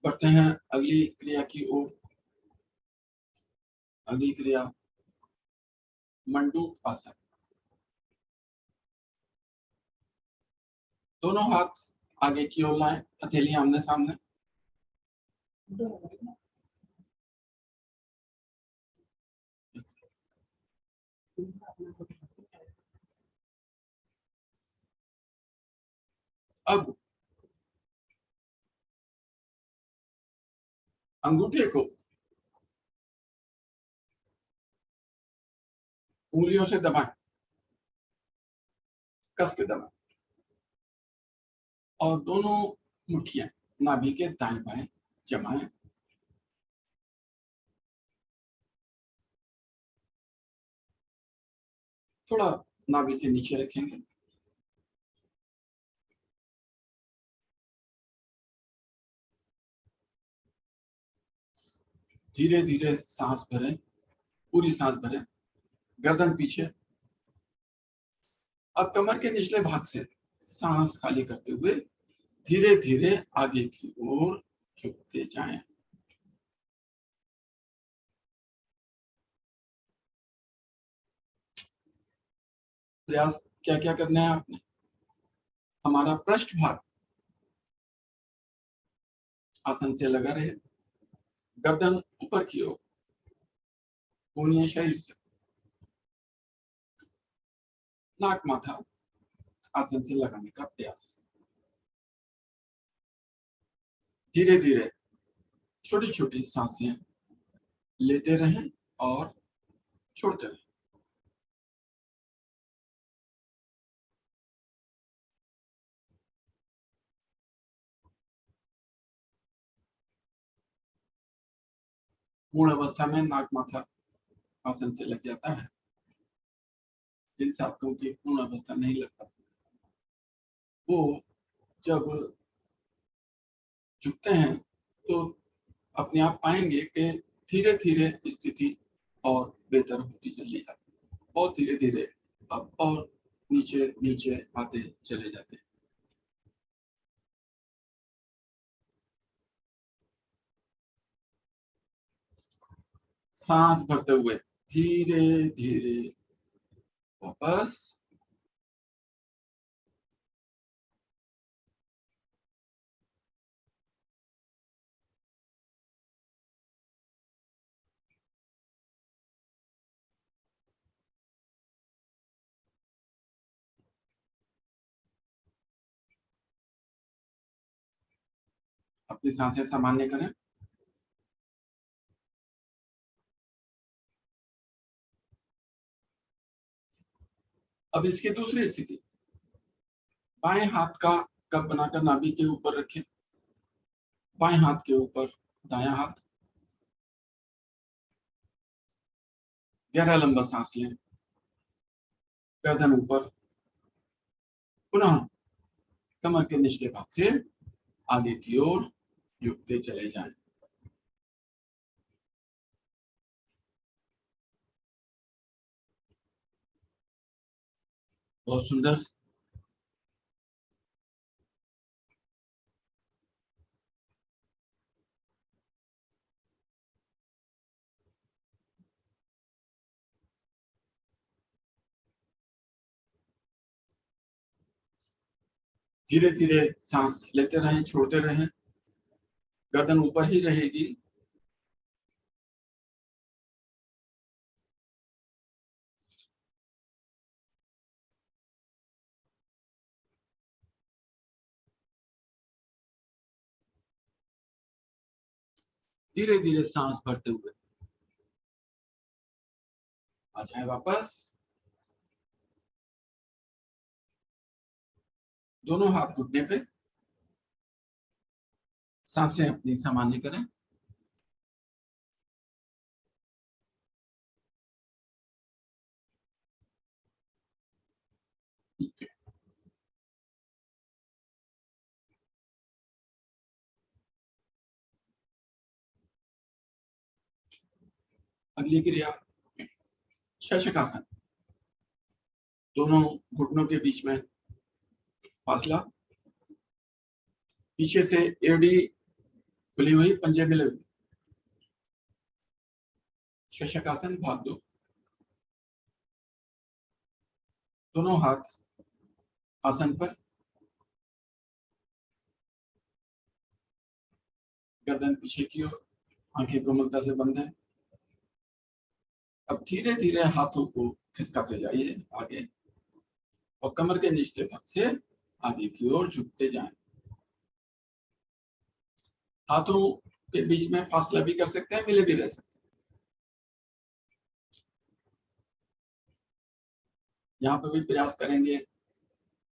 बढ़ते हैं अगली क्रिया की ओर। अगली क्रिया मंडूक आसन। दोनों हाथ आगे की ओर लाएं, हथेली आमने सामने। अब अंगूठे को उंगलियों से दबाएं, कस के दबाएं और दोनों मुट्ठियां नाभि के दाएं बाएं जमाएं। थोड़ा नाभि से नीचे रखेंगे। धीरे धीरे सांस भरें, पूरी सांस भरें, गर्दन पीछे। अब कमर के निचले भाग से सांस खाली करते हुए धीरे धीरे आगे की ओर झुकते जाएं। प्रयास क्या क्या करना है आपने। हमारा पृष्ठ भाग आसन से लगा रहे, गर्दन ऊपर की ओर, कोणीय शरीर से, नाक माथा आसन से लगाने का प्रयास। धीरे धीरे छोटी छोटी सांसें लेते रहें और छोड़ते रहें। पूर्ण अवस्था में नाक माथा आसन से लग जाता है। जिन साधकों की पूर्ण अवस्था नहीं लग पाती वो जब झुकते हैं तो अपने आप पाएंगे कि धीरे धीरे स्थिति और बेहतर होती चली जाती है। बहुत धीरे धीरे अब और नीचे नीचे आते चले जाते हैं। सांस भरते हुए धीरे धीरे वापस। अपनी सांसें सामान्य करें। अब इसकी दूसरी स्थिति, बाएं हाथ का कप बनाकर नाभि के ऊपर रखें। बाएं हाथ के ऊपर दायां हाथ। गहरा लंबा सांस लें। गर्दन ऊपर। पुनः कमर के निचले भाग से आगे की ओर झुकते चले जाएं। बहुत सुंदर। धीरे धीरे सांस लेते रहें, छोड़ते रहें। गर्दन ऊपर ही रहेगी। धीरे धीरे सांस भरते हुए आ जाए वापस। दोनों हाथ घुटने पे। सांसें अपनी सामान्य करें। अगली क्रिया शशकासन। दोनों घुटनों के बीच में फासला। पीछे से एड़ी खुली हुई, पंजे मिले हुए। शशकासन भाग 2। दोनों हाथ आसन पर। गर्दन पीछे की ओर, आंखें कोमलता से बंद है। अब धीरे धीरे हाथों को खिसकाते जाइए आगे और कमर के निचले भाग से आगे की ओर झुकते जाएं। हाथों के बीच में फासला भी कर सकते हैं, मिले भी रह सकते हैं। यहाँ पर भी प्रयास करेंगे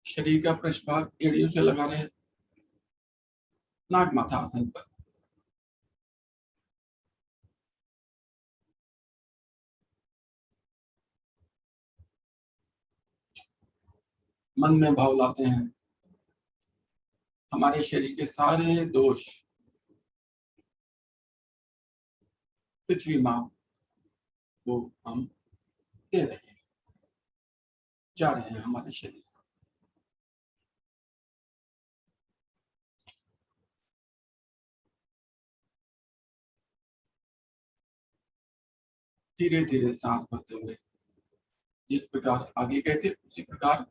शरीर का पृष्ठभाग एड़ियों से लगा रहे। नाग माथा आसन पर। मन में भाव लाते हैं, हमारे शरीर के सारे दोष पृथ्वी माँ को हम दे रहे हैं, जा रहे हैं हमारे शरीर से। धीरे धीरे सांस भरते हुए जिस प्रकार आगे गए थे उसी प्रकार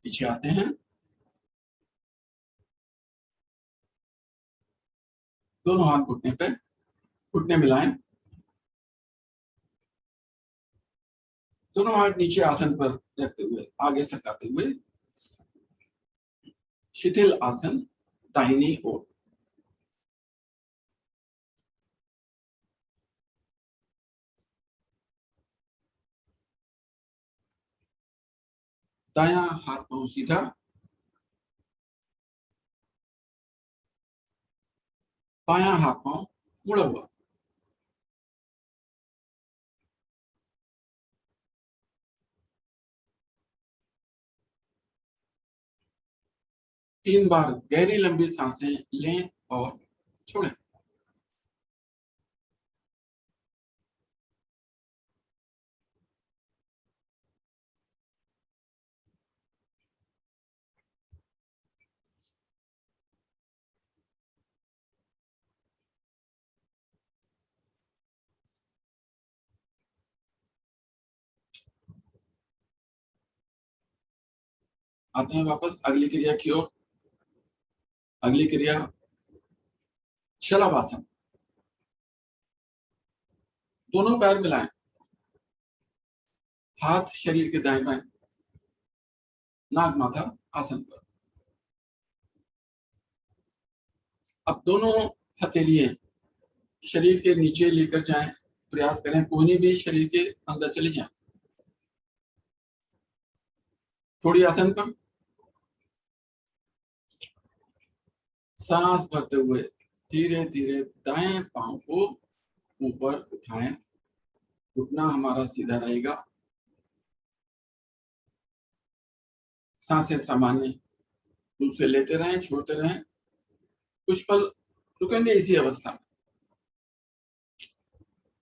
पीछे आते हैं। दोनों हाथ घुटने पे, घुटने मिलाएं। दोनों हाथ नीचे आसन पर रखते हुए आगे सरकाते हुए शिथिल आसन दाहिनी ओर। दायां हाथ पांव सीधा। बायां हाथ पांव मुड़ा हुआ। तीन बार गहरी लंबी सांसें लें और छोड़ें। आते हैं वापस अगली क्रिया की ओर। अगली क्रिया शलभासन। दोनों पैर मिलाएं, हाथ शरीर के दाएं बाएं, नाक माथा आसन पर। अब दोनों हथेलियां शरीर के नीचे लेकर जाएं, प्रयास करें कोहनी भी शरीर के अंदर चली जाए। थोड़ी आसन पर सांस भरते हुए धीरे धीरे दाएं पांव को ऊपर उठाएं, घुटना हमारा सीधा रहेगा, सांसें सामान्य रूप से लेते रहें, छोड़ते रहें, कुछ पल रुकेंगे इसी अवस्था में।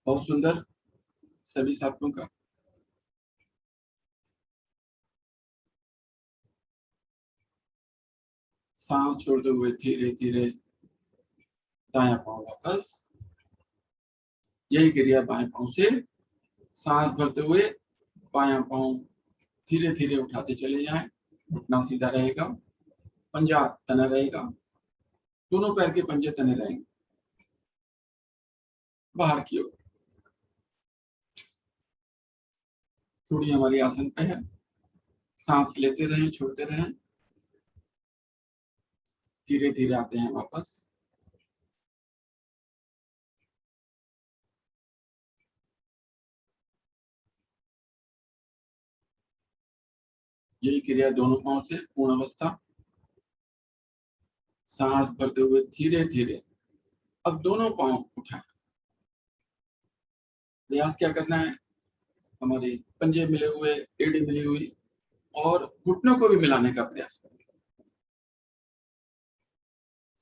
बहुत सुंदर सभी साथियों का। सांस छोड़ते हुए धीरे धीरे दायां पांव वापस। यही क्रिया बाएं पांव से। सांस भरते हुए बायां पांव धीरे धीरे उठाते चले जाएं, घुटना सीधा रहेगा, पंजा तना रहेगा, दोनों पैर के पंजे तने रहेंगे बाहर की ओर। थोड़ी हमारी आसन पे है, सांस लेते रहें, छोड़ते रहें, धीरे धीरे आते हैं वापस। यही क्रिया दोनों पांव से पूर्ण अवस्था। सांस भरते हुए धीरे धीरे अब दोनों पांव उठाएं। प्रयास क्या करना है, हमारे पंजे मिले हुए, एड़ी मिली हुई, और घुटनों को भी मिलाने का प्रयास करें।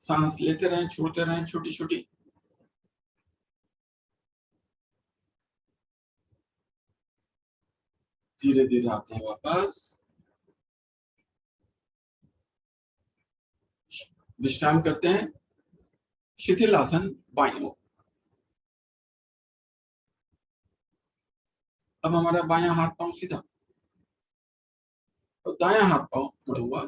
सांस लेते रहें, छोड़ते रहें, छोटी छोटी। धीरे धीरे आते हैं वापस। विश्राम करते हैं। शिथिल आसन बाईं ओर। अब हमारा बायां हाथ पांव सीधा और दायां हाथ पांव मुड़ा हुआ।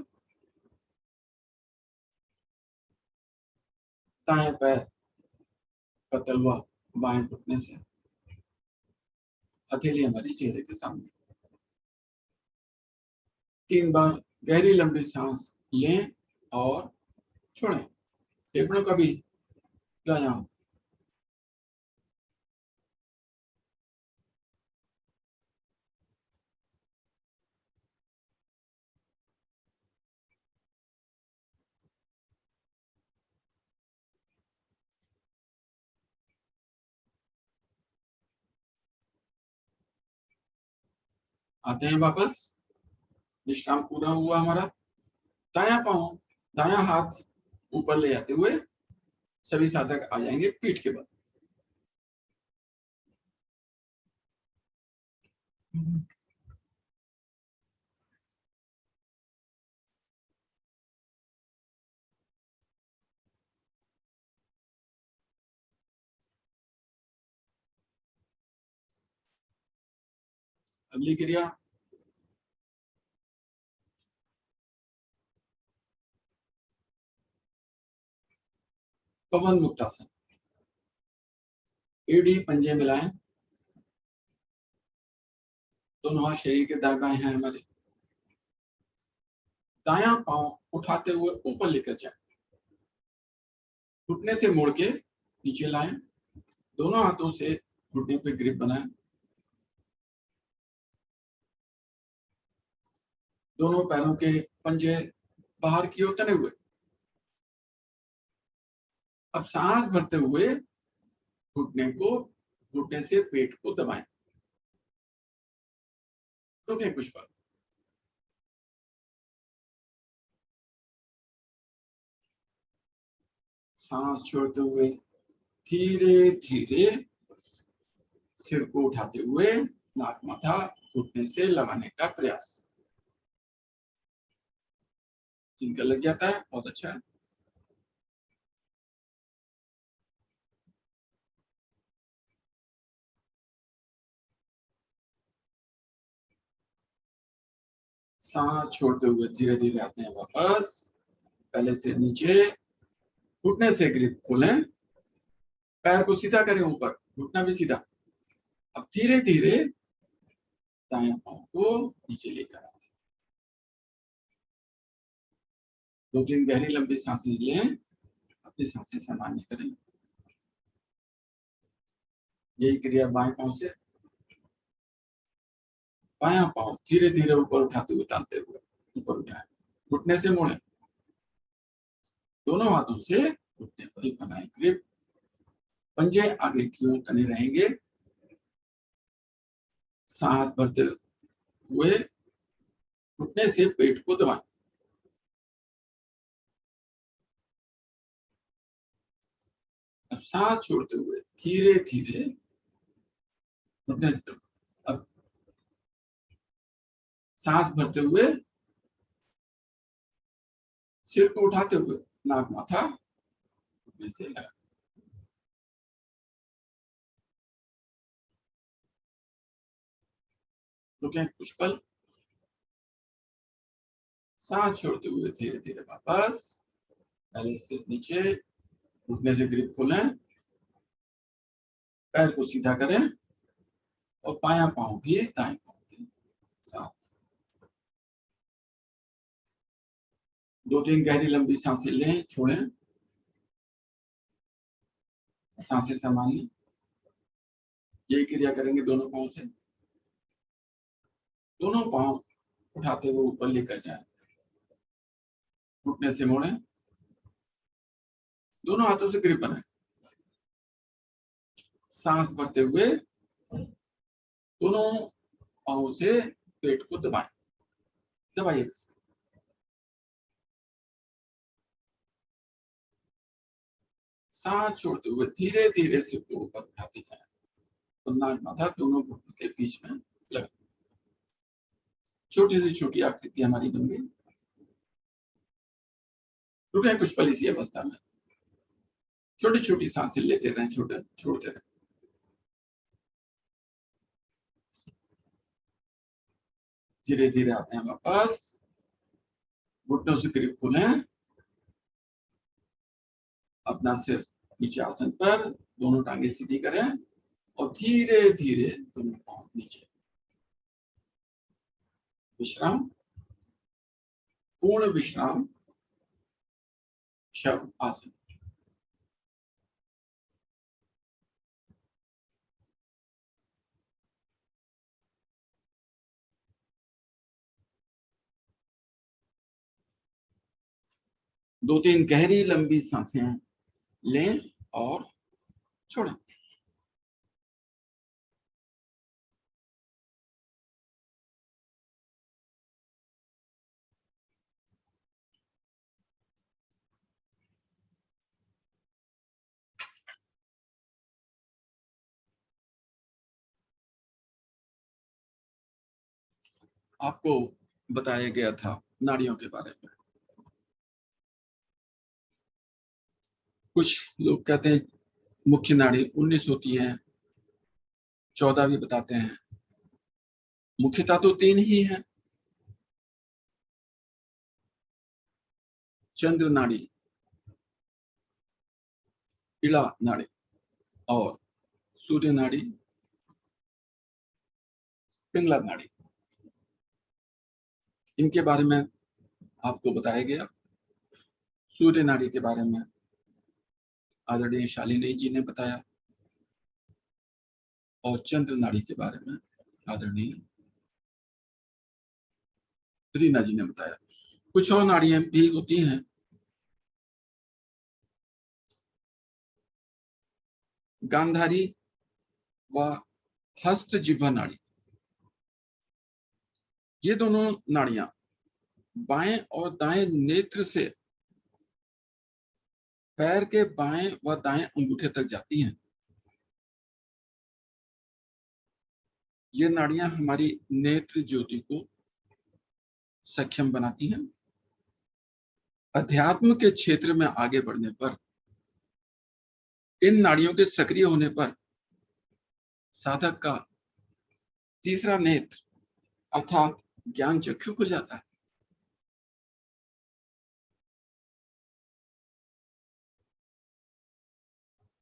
दाएं पैर का तलवा बाएं घुटने से, हथेली हमारी चेहरे के सामने। 3 बार गहरी लंबी सांस लें और छोड़ें। फेफड़ों का भी व्यायाम। आते हैं वापस। विश्राम पूरा हुआ हमारा। दायां पांव, दायां हाथ ऊपर ले जाते हुए सभी साधक आ जाएंगे पीठ के बल। अगली क्रिया पवन मुक्तासन। एड़ी पंजे मिलाएं, दोनों हाथ शरीर के दाएं बाएं हैं हमारे। दायां पांव उठाते हुए ऊपर लेकर जाएं, घुटने से मोड़ के नीचे लाएं, दोनों हाथों से घुटने पे ग्रिप बनाएं, दोनों पैरों के पंजे बाहर की ओर तने हुए। अब सांस भरते हुए घुटने को, घुटने से पेट को दबाएं। रुकें कुछ पल। सांस छोड़ते हुए धीरे धीरे सिर को उठाते हुए नाक माथा घुटने से लगाने का प्रयास। जिनका लग जाता है बहुत अच्छा है। सांस छोड़ते हुए धीरे धीरे आते हैं वापस, पहले से नीचे, घुटने से ग्रिप खोलें, पैर को सीधा करें ऊपर, घुटना भी सीधा। अब धीरे धीरे दाएं पांव को नीचे लेकर आते हैं। 2-3 गहरी लंबी सांसें लें, अपनी सांसें सामान्य करें। यही क्रिया बाएं पांव से। बायां पांव धीरे धीरे ऊपर उठाते हुए, तानते हुए ऊपर उठाएं, घुटने से मोड़ें, दोनों हाथों से घुटने पर बनाएं ग्रिप। पंजे आगे की ओर तने रहेंगे। सांस भरते हुए घुटने से पेट को दबाएं। अब सांस छोड़ते हुए धीरे धीरे घुटने से दबाएं। अब सांस भरते हुए सिर को उठाते हुए नाक माथा घुटने से लगा। रुकें कुछ पल। सांस छोड़ते हुए धीरे धीरे वापस, पहले से नीचे, घुटने से ग्रिप खोलें, पैर को सीधा करें और बायां पांव भी दाएं पांव के साथ। 2-3 गहरी लंबी सांसें लें, छोड़ें, सांसें सामान्य। यही क्रिया करेंगे दोनों पांव से। दोनों पांव उठाते हुए ऊपर लेकर जाएं, घुटने से मोड़ें, दोनों हाथों से ग्रिप बनाएं। सांस भरते हुए दोनों पांव से पेट को दबाएं, दबाइए। सांस छोड़ते हुए धीरे धीरे सिर को ऊपर उठाते जाएं और नाक माथा दोनों घुटनों के बीच में लगा। छोटी से छोटी आकृति हमारी बन गई। रुके कुछ पल इसी अवस्था में, छोटी छोटी सांसें लेते रहें, छोड़ते रहें। धीरे धीरे आते हैं वापस, घुटनों से ग्रिप खोलें, अपना सिर नीचे आसन पर, दोनों टांगे सीधी करें और धीरे धीरे दोनों पांव नीचे। विश्राम, पूर्ण विश्राम, शव आसन। दो तीन गहरी लंबी सांसें लें और छोड़ें। आपको बताया गया था नाड़ियों के बारे में। कुछ लोग कहते हैं मुख्य नाड़ी 19 होती है, 14 भी बताते हैं। मुख्यता तो 3 ही है, चंद्र नाड़ी, इड़ा नाड़ी और सूर्य नाड़ी, पिंगला नाड़ी। इनके बारे में आपको बताया गया। सूर्य नाड़ी के बारे में आदरणीय शालिनी जी ने बताया और चंद्र नाड़ी के बारे में आदरणीय रीना जी ने बताया। कुछ और नाड़ियां भी होती हैं। गांधारी व हस्त जिह्वा नाड़ी, ये दोनों नाड़ियां बाएं और दाएं नेत्र से पैर के बाएं व दाएं अंगूठे तक जाती हैं। ये नाड़ियां हमारी नेत्र ज्योति को सक्षम बनाती हैं। अध्यात्म के क्षेत्र में आगे बढ़ने पर इन नाड़ियों के सक्रिय होने पर साधक का तीसरा नेत्र अर्थात ज्ञान चक्षु खुल जाता है।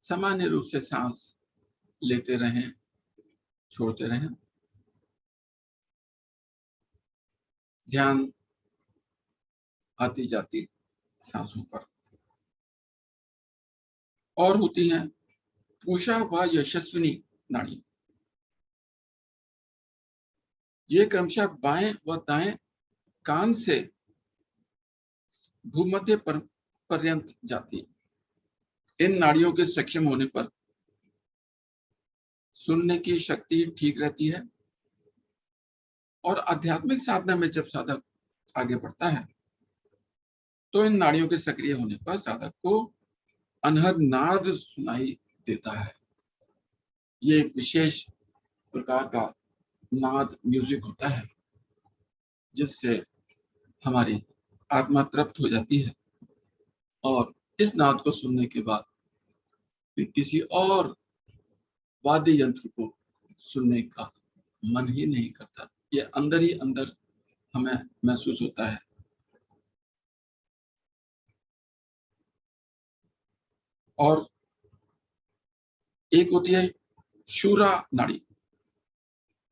सामान्य रूप से सांस लेते रहें, छोड़ते रहें। ध्यान आती जाती सांसों पर। और होती हैं पूषा व यशस्विनी नाड़ी। ये क्रमशः बाएं व दाएं कान से भूमध्य पर्यंत जाती है। इन नाड़ियों के सक्षम होने पर सुनने की शक्ति ठीक रहती है और आध्यात्मिक साधना में जब साधक आगे बढ़ता है तो इन नाड़ियों के सक्रिय होने पर साधक को अनहद नाद सुनाई देता है। ये एक विशेष प्रकार का नाद म्यूजिक होता है जिससे हमारी आत्मा तृप्त हो जाती है और इस नाद को सुनने के बाद किसी और वाद्य यंत्र को सुनने का मन ही नहीं करता। ये अंदर ही अंदर हमें महसूस होता है। और एक होती है शूरा नाड़ी।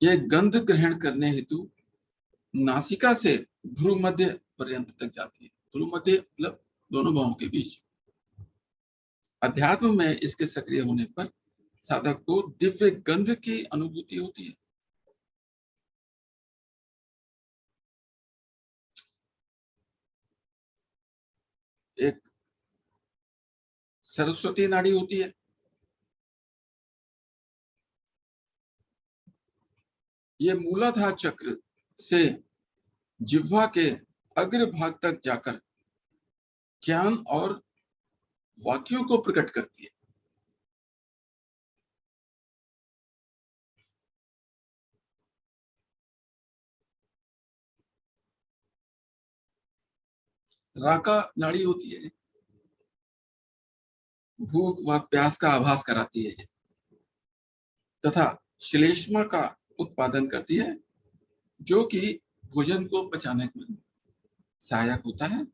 ये गंध ग्रहण करने हेतु नासिका से भ्रूमध्य पर्यंत तक जाती है। भ्रूमध्य मतलब दोनों बाहों के बीच। अध्यात्म में इसके सक्रिय होने पर साधक को दिव्य गंध की अनुभूति होती है। एक सरस्वती नाड़ी होती है। ये मूलाधार चक्र से जिह्वा के अग्र भाग तक जाकर ज्ञान और वाक्यों को प्रकट करती है। राका नाड़ी होती है। भूख व प्यास का आभास कराती है तथा श्लेष्मा का उत्पादन करती है जो कि भोजन को पचाने में सहायक होता है।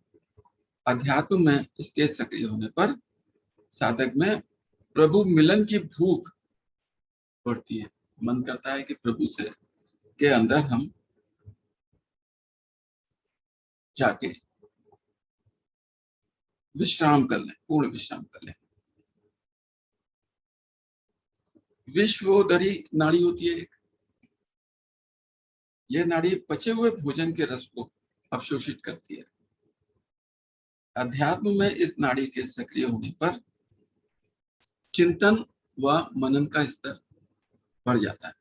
अध्यात्म में इसके सक्रिय होने पर साधक में प्रभु मिलन की भूख बढ़ती है। मन करता है कि प्रभु से के अंदर हम जाके विश्राम कर लें, पूर्ण विश्राम कर लें। विश्वोदरी नाड़ी होती है एक। यह नाड़ी पचे हुए भोजन के रस को अवशोषित करती है। अध्यात्म में इस नाड़ी के सक्रिय होने पर चिंतन व मनन का स्तर बढ़ जाता है।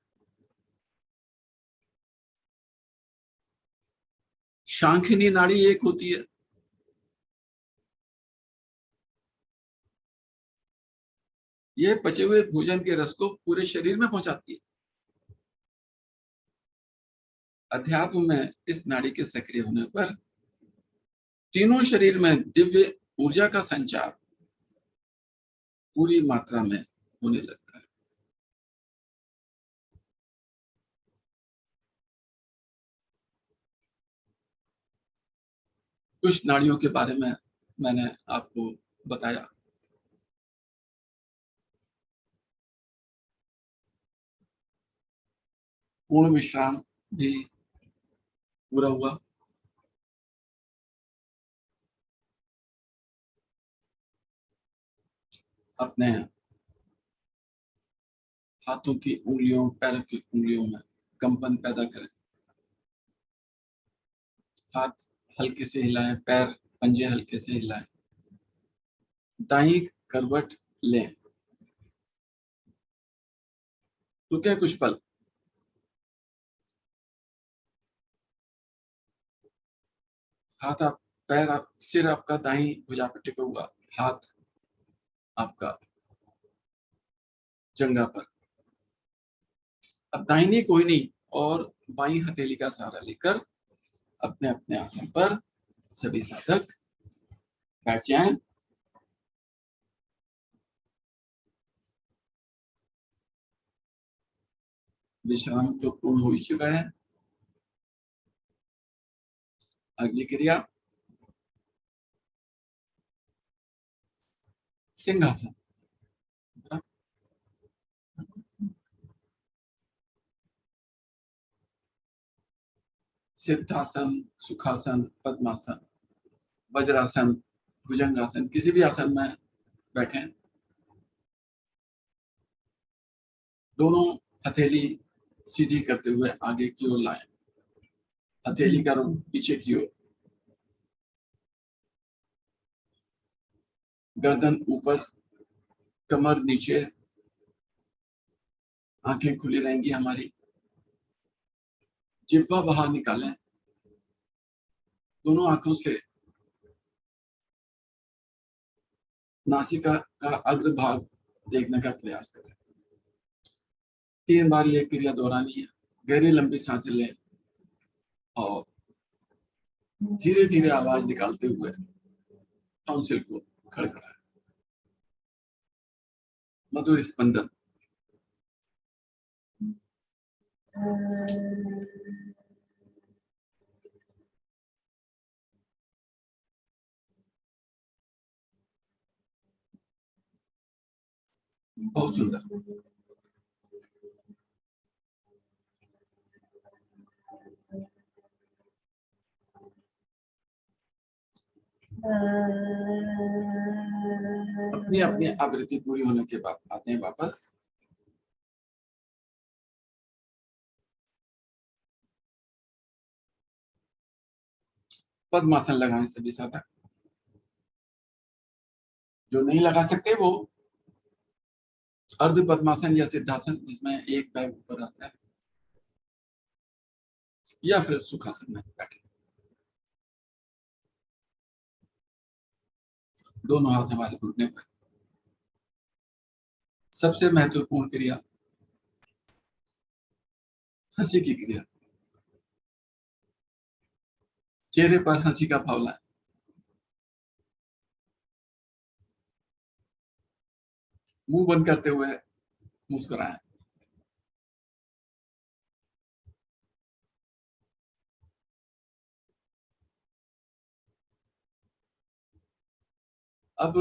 शांखिनी नाड़ी एक होती है। यह पचे हुए भोजन के रस को पूरे शरीर में पहुंचाती है। अध्यात्म में इस नाड़ी के सक्रिय होने पर तीनों शरीर में दिव्य ऊर्जा का संचार पूरी मात्रा में होने लगता है। कुछ नाड़ियों के बारे में मैंने आपको बताया। पूर्ण विश्राम भी पूरा हुआ। अपने हाथों की उंगलियों, पैरों की उंगलियों में कंपन पैदा करें। हाथ हल्के से हिलाएं, पैर पंजे हल्के से हिलाएं। दाईं करवट लें। रुके कुछ पल। हाथ आप, पैर आप, सिर आपका दाईं भुजा पर टिका हुआ, हाथ आपका जंगा पर। अब दाहिनी कोई नहीं और बाईं हथेली का सहारा लेकर अपने अपने आसन पर सभी साधक बैठ जाएं। विश्राम तो पूर्ण हो चुका है। अगली क्रिया सिंहासन। सिद्धासन, सुखासन, पद्मासन, वज्रासन, भुजंगासन, किसी भी आसन में बैठे, दोनों हथेली सीधी करते हुए आगे की ओर लाएं, हथेली का रुख पीछे की ओर, गर्दन ऊपर, कमर नीचे, आंखें खुली रहेंगी हमारी, जिह्वा बाहर निकालें, दोनों आंखों से नासिका का अग्रभाग देखने का प्रयास करें। 3 बार यह क्रिया दोहरानी है। गहरी लंबी सांसें लें और धीरे धीरे आवाज निकालते हुए टॉन्सिल को खड़खड़ाएं। मधुर स्पंदन। बहुत सुंदर। अपनी अपनी आवृत्ति पूरी होने के बाद आते हैं वापस। पद्मासन लगाएं सभी साधक। जो नहीं लगा सकते वो अर्ध पद्मासन या सिद्धासन, जिसमें एक पैर ऊपर आता है, या फिर सुखासन में बैठे। दोनों हाथ हमारे घुटने पर। सबसे महत्वपूर्ण क्रिया हंसी की क्रिया। चेहरे पर हंसी का भाव लाएं। मुंह बंद करते हुए मुस्कुराएं। अब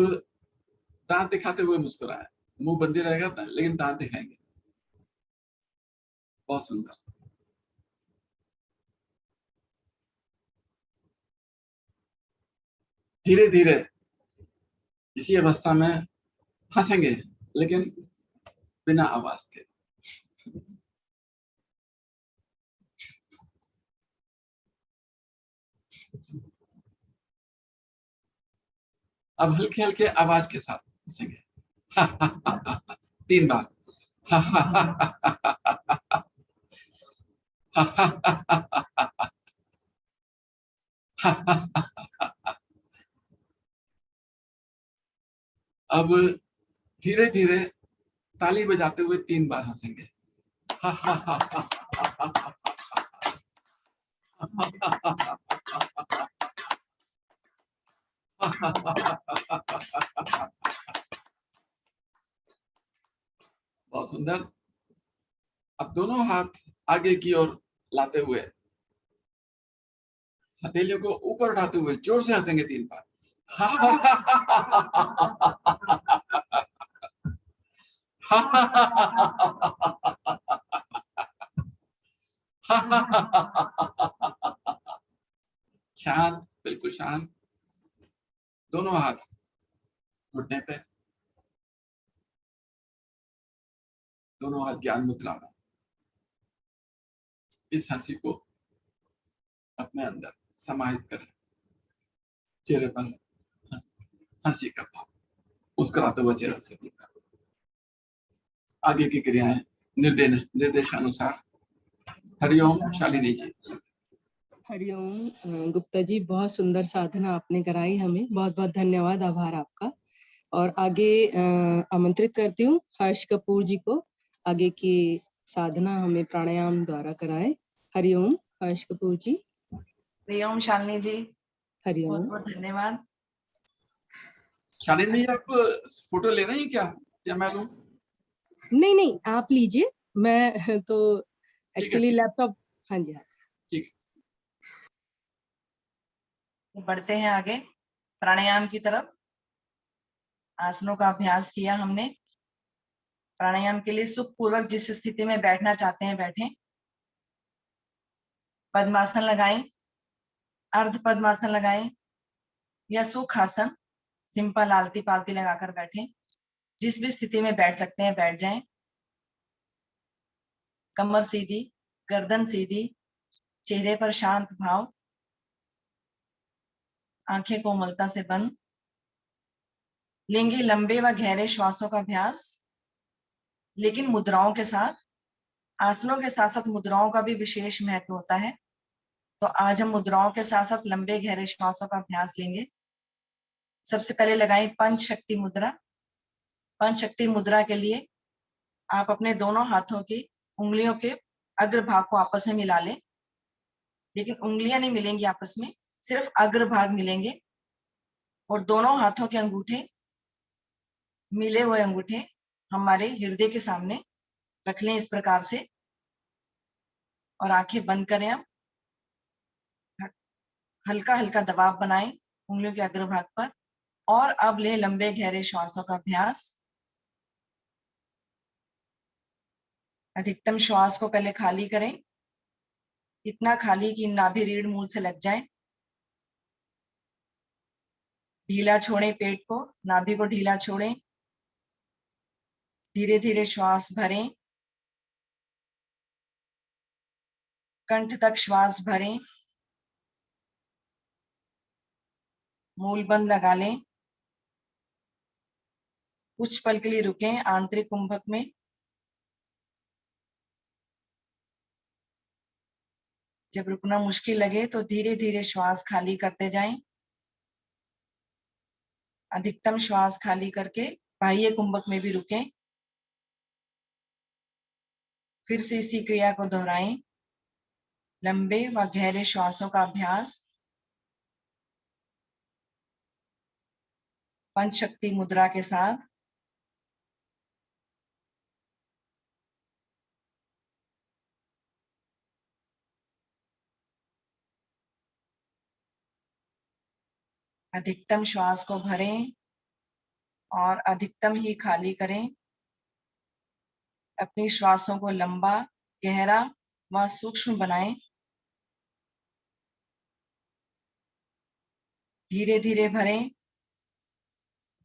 दांत दिखाते हुए मुस्कुराएं। मुंह बंदी रहेगा लेकिन दांत दिखाएंगे। बहुत सुंदर। धीरे धीरे इसी अवस्था में हंसेंगे, लेकिन बिना आवाज के। अब हल्के हल्के आवाज के साथ हंसेंगे। 3 बार। अब धीरे धीरे ताली बजाते हुए 3 बार हंसेंगे। बहुत सुंदर। अब दोनों हाथ आगे की ओर लाते हुए हथेलियों को ऊपर उठाते हुए जोर से हंसेंगे 3 बार। शांत, बिल्कुल शांत। दोनों हाथ घुटने पे, दोनों हाथ ज्ञान मुद्रा में। इस हंसी को अपने अंदर समाहित करें। चेहरे पर हंसी का भाव, मुस्कुराते हुए चेहरा से बोलना। आगे की क्रियाएं निर्देशानुसार। हरिओम शालिनी जी। हरिओम गुप्ता जी, बहुत सुंदर साधना आपने कराई हमें, बहुत बहुत धन्यवाद, आभार आपका। और आगे आमंत्रित करती हूँ हर्ष कपूर जी को, आगे की साधना हमें प्राणायाम द्वारा कराएं। हरिओम हर्ष कपूर जी। हरिओम शालिनी जी, हरिओम। बहुत बहुत धन्यवाद। शालिनी जी, आप फोटो ले रही हैं क्या, या मैं लूं? नहीं नहीं, आप लीजिए, मैं तो ठीक है, एक्चुअली ठीक है। लैपटॉप। हाँ जी हाँ। ठीक है। तो बढ़ते हैं आगे प्राणायाम की तरफ। आसनों का अभ्यास किया हमने। प्राणायाम के लिए सुखपूर्वक जिस स्थिति में बैठना चाहते हैं बैठें। पद्मासन लगाएं, अर्ध पद्मासन लगाएं या सुखासन, सिंपल आलती पालती लगाकर बैठें। जिस भी स्थिति में बैठ सकते हैं बैठ जाएं। कमर सीधी, गर्दन सीधी, चेहरे पर शांत भाव, आंखें कोमलता से बंद। लेंगे लंबे व गहरे श्वासों का अभ्यास, लेकिन मुद्राओं के साथ। आसनों के साथ साथ मुद्राओं का भी विशेष महत्व होता है। तो आज हम मुद्राओं के साथ साथ लंबे गहरे श्वासों का अभ्यास लेंगे। सबसे पहले लगाएं पंच शक्ति मुद्रा। पंच शक्ति मुद्रा के लिए आप अपने दोनों हाथों की उंगलियों के अग्रभाग को आपस में मिला लें, लेकिन उंगलियां नहीं मिलेंगी आपस में, सिर्फ अग्रभाग मिलेंगे। और दोनों हाथों के अंगूठे, मिले हुए अंगूठे हमारे हृदय के सामने रख लें इस प्रकार से, और आंखें बंद करें। आप हल्का हल्का दबाव बनाएं उंगलियों के अग्रभाग पर, और अब ले लंबे गहरे श्वासों का अभ्यास। अधिकतम श्वास को पहले खाली करें, इतना खाली कि नाभि रीढ़ मूल से लग जाए। ढीला छोड़ें पेट को, नाभि को ढीला छोड़ें। धीरे धीरे श्वास भरें, कंठ तक श्वास भरें। मूल बंद लगा लें। कुछ पल के लिए रुकें आंतरिक कुंभक में। जब रुकना मुश्किल लगे तो धीरे धीरे श्वास खाली करते जाएं। अधिकतम श्वास खाली करके बाह्य कुंभक में भी रुकें। फिर से इसी क्रिया को दोहराएं। लंबे व गहरे श्वासों का अभ्यास पंच शक्ति मुद्रा के साथ। अधिकतम श्वास को भरें और अधिकतम ही खाली करें। अपनी श्वासों को लंबा, गहरा व सूक्ष्म बनाएं। धीरे धीरे भरें,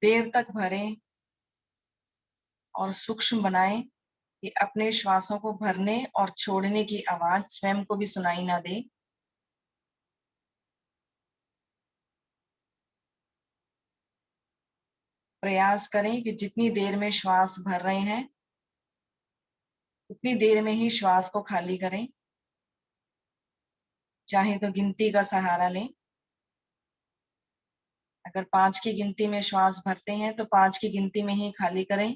देर तक भरें और सूक्ष्म बनाएं कि अपने श्वासों को भरने और छोड़ने की आवाज स्वयं को भी सुनाई ना दे। प्रयास करें कि जितनी देर में श्वास भर रहे हैं उतनी देर में ही श्वास को खाली करें। चाहे तो गिनती का सहारा लें। अगर 5 की गिनती में श्वास भरते हैं तो 5 की गिनती में ही खाली करें।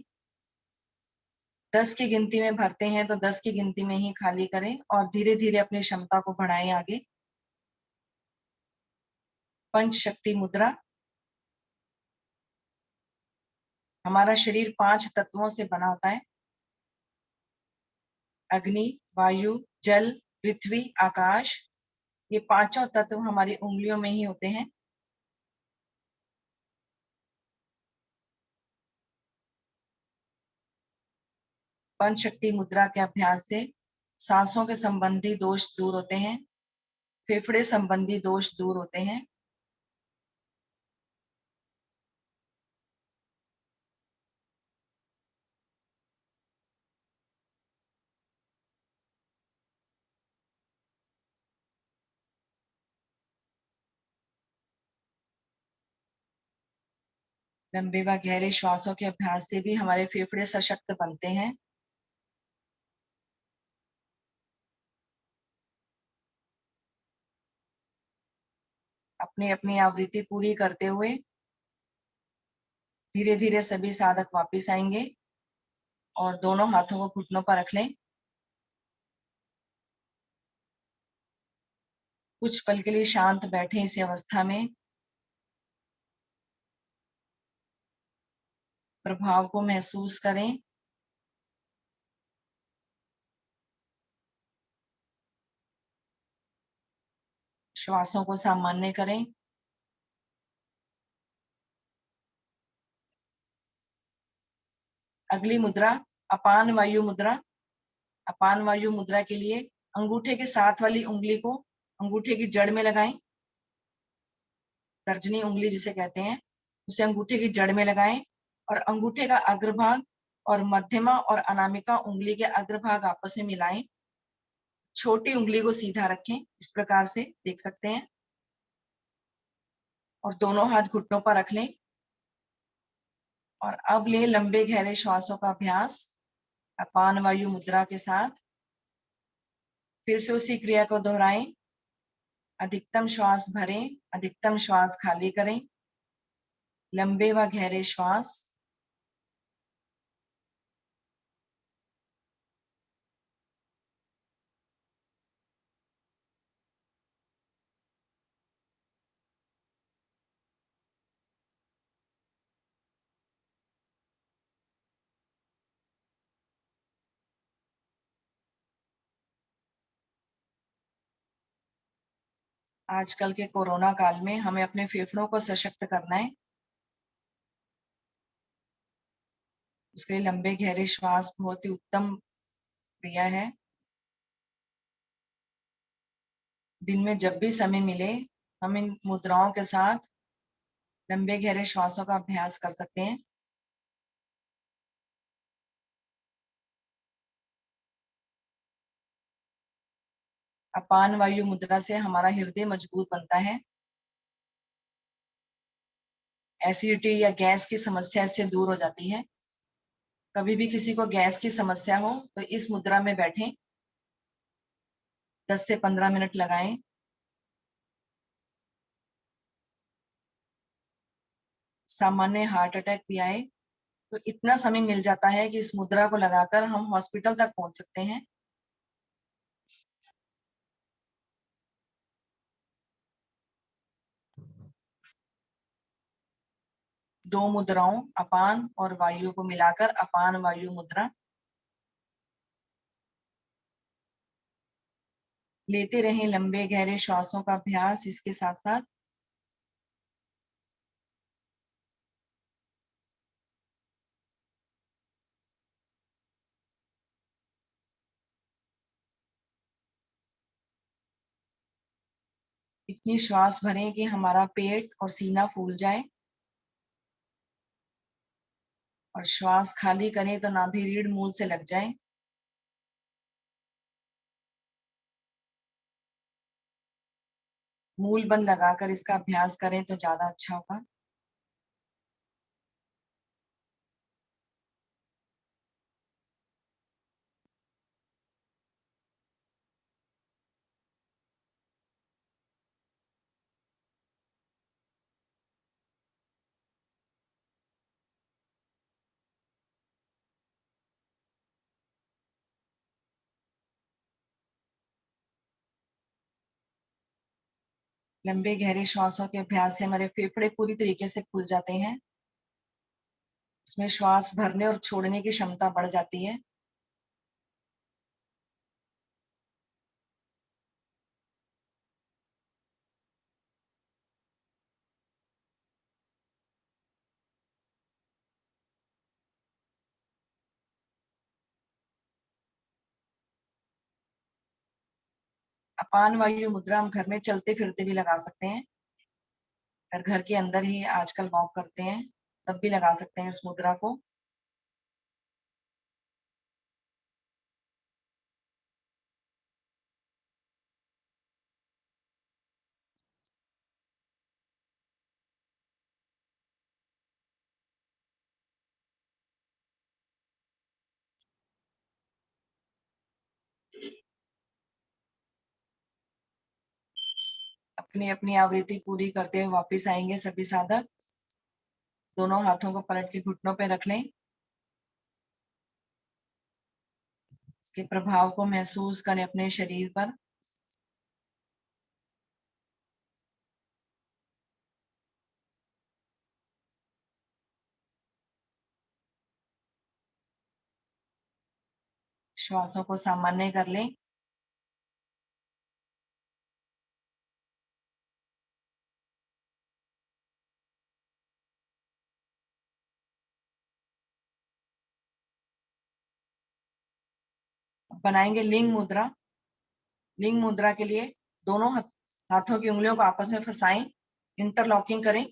10 की गिनती में भरते हैं तो 10 की गिनती में ही खाली करें, और धीरे धीरे अपनी क्षमता को बढ़ाएं आगे। पंच शक्ति मुद्रा। हमारा शरीर 5 तत्वों से बना होता है। अग्नि, वायु, जल, पृथ्वी, आकाश। ये पांचों तत्व हमारी उंगलियों में ही होते हैं। पंच शक्ति मुद्रा के अभ्यास से सांसों के संबंधी दोष दूर होते हैं, फेफड़े संबंधी दोष दूर होते हैं। लंबे व गहरे श्वासों के अभ्यास से भी हमारे फेफड़े सशक्त बनते हैं। अपनी अपनी आवृत्ति पूरी करते हुए धीरे धीरे सभी साधक वापस आएंगे और दोनों हाथों को घुटनों पर रख लें। कुछ पल के लिए शांत बैठे इसी अवस्था में। प्रभाव को महसूस करें। श्वासों को सामान्य करें। अगली मुद्रा अपान वायु मुद्रा। अपान वायु मुद्रा के लिए अंगूठे के साथ वाली उंगली को अंगूठे की जड़ में लगाएं, तर्जनी उंगली जिसे कहते हैं, उसे अंगूठे की जड़ में लगाएं और अंगूठे का अग्रभाग और मध्यमा और अनामिका उंगली के अग्रभाग आपस में मिलाएं। छोटी उंगली को सीधा रखें, इस प्रकार से देख सकते हैं, और दोनों हाथ घुटनों पर रख लें। और अब ले लंबे गहरे श्वासों का अभ्यास अपान वायु मुद्रा के साथ। फिर से उसी क्रिया को दोहराएं। अधिकतम श्वास भरें, अधिकतम श्वास खाली करें, लंबे व गहरे श्वास। आजकल के कोरोना काल में हमें अपने फेफड़ों को सशक्त करना है। उसके लिए लंबे गहरे श्वास बहुत ही उत्तम क्रिया है। दिन में जब भी समय मिले हम इन मुद्राओं के साथ लंबे गहरे श्वासों का अभ्यास कर सकते हैं। अपान वायु मुद्रा से हमारा हृदय मजबूत बनता है। एसिडिटी या गैस की समस्या इससे दूर हो जाती है। कभी भी किसी को गैस की समस्या हो तो इस मुद्रा में बैठें, 10 से 15 मिनट लगाएं। सामान्य हार्ट अटैक भी आए तो इतना समय मिल जाता है कि इस मुद्रा को लगाकर हम हॉस्पिटल तक पहुंच सकते हैं। दो मुद्राओं अपान और वायु को मिलाकर अपान वायु मुद्रा। लेते रहें लंबे गहरे श्वासों का अभ्यास इसके साथ साथ। इतनी श्वास भरें कि हमारा पेट और सीना फूल जाए, और श्वास खाली करें तो नाभि रीढ़ मूल से लग जाए। मूल बंद लगाकर इसका अभ्यास करें तो ज्यादा अच्छा होगा। लंबे गहरे श्वासों के अभ्यास से हमारे फेफड़े पूरी तरीके से खुल जाते हैं। इसमें श्वास भरने और छोड़ने की क्षमता बढ़ जाती है। अपान वायु मुद्रा हम घर में चलते फिरते भी लगा सकते हैं। अगर घर के अंदर ही आजकल वॉक करते हैं तब भी लगा सकते हैं इस मुद्रा को। अपनी अपनी आवृत्ति पूरी करते हुए वापस आएंगे सभी साधक। दोनों हाथों को पलट के घुटनों पे रख लें। इसके प्रभाव को महसूस करें अपने शरीर पर। श्वासों को सामान्य कर लें। बनाएंगे लिंग मुद्रा। लिंग मुद्रा के लिए दोनों हाथों की उंगलियों को आपस में फंसाएं, इंटरलॉकिंग करें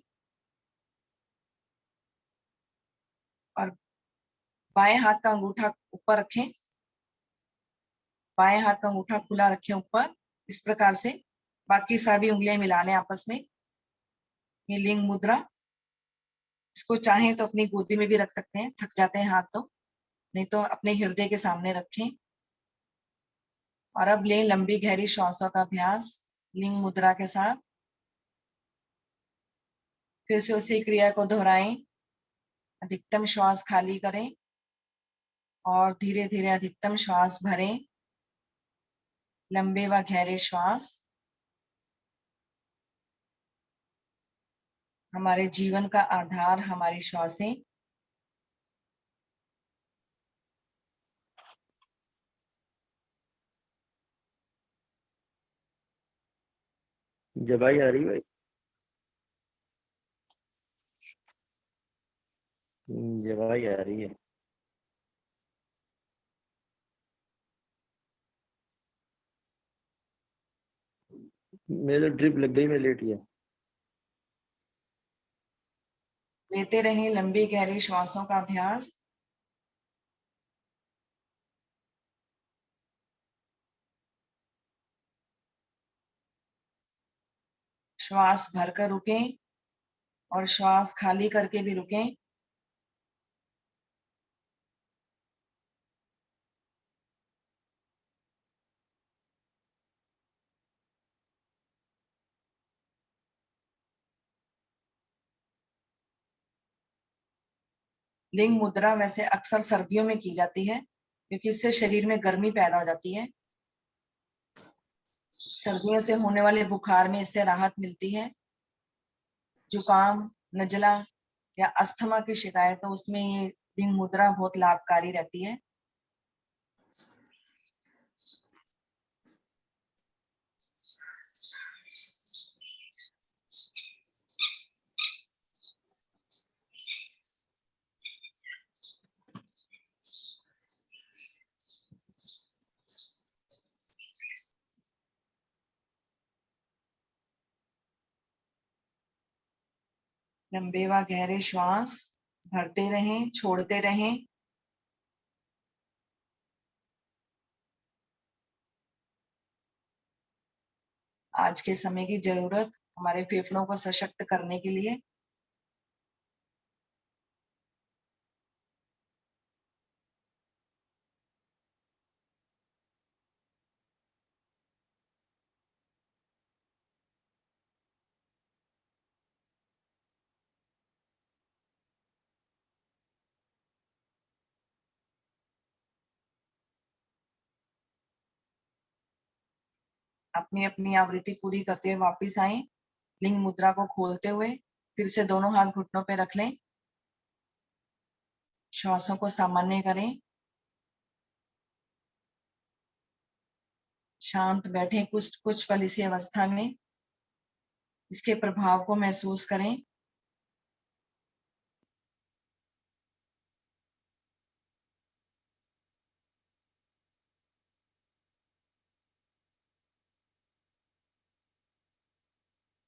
और बाएं हाथ का अंगूठा ऊपर रखें, बाएं हाथ का अंगूठा खुला रखें ऊपर, इस प्रकार से बाकी सभी उंगलियां मिला लें आपस में। ये लिंग मुद्रा, इसको चाहें तो अपनी गोदी में भी रख सकते हैं, थक जाते हैं हाथ तो, नहीं तो अपने हृदय के सामने रखें। और अब लें लंबी गहरी श्वासों का अभ्यास लिंग मुद्रा के साथ। फिर से उसी क्रिया को दोहराएं। अधिकतम श्वास खाली करें और धीरे धीरे अधिकतम श्वास भरें, लंबे व गहरे श्वास। हमारे जीवन का आधार हमारी श्वासें। जबाई आ रही है भाई। जबाई आ रही है। मेरे तो ड्रिप लग गई, मैं लेट गया। लेते रहें लंबी गहरी श्वासों का अभ्यास। श्वास भरकर रुकें और श्वास खाली करके भी रुकें। लिंग मुद्रा वैसे अक्सर सर्दियों में की जाती है क्योंकि इससे शरीर में गर्मी पैदा हो जाती है। सर्दियों से होने वाले बुखार में इससे राहत मिलती है। जुकाम, नजला या अस्थमा की शिकायत हो उसमें ये लिंग मुद्रा बहुत लाभकारी रहती है। लंबे व गहरे श्वास भरते रहें, छोड़ते रहें। आज के समय की जरूरत हमारे फेफड़ों को सशक्त करने के लिए। अपनी अपनी आवृत्ति पूरी करते हुए वापिस आए। लिंग मुद्रा को खोलते हुए फिर से दोनों हाथ घुटनों पे रख लें। श्वासों को सामान्य करें। शांत बैठे कुछ कुछ पल इसी अवस्था में, इसके प्रभाव को महसूस करें।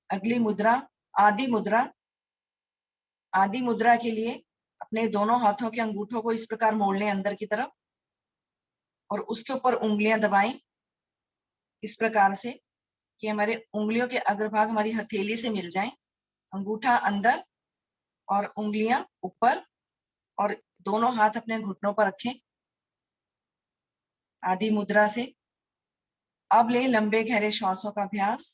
अगली मुद्रा आदि मुद्रा। आदि मुद्रा के लिए अपने दोनों हाथों के अंगूठों को इस प्रकार मोड़ लें अंदर की तरफ और उसके ऊपर उंगलियां दबाएं इस प्रकार से कि हमारे उंगलियों के अग्रभाग हमारी हथेली से मिल जाएं। अंगूठा अंदर और उंगलियां ऊपर और दोनों हाथ अपने घुटनों पर रखें आदि मुद्रा से। अब लें लंबे गहरे श्वासों का अभ्यास।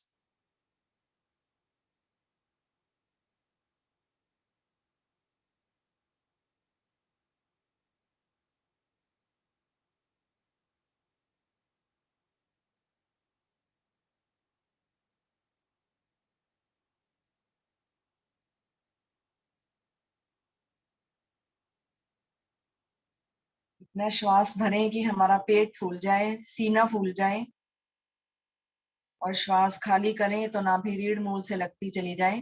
इतना श्वास भरें कि हमारा पेट फूल जाए, सीना फूल जाए और श्वास खाली करें तो नाभि रीढ़ मूल से लगती चली जाए।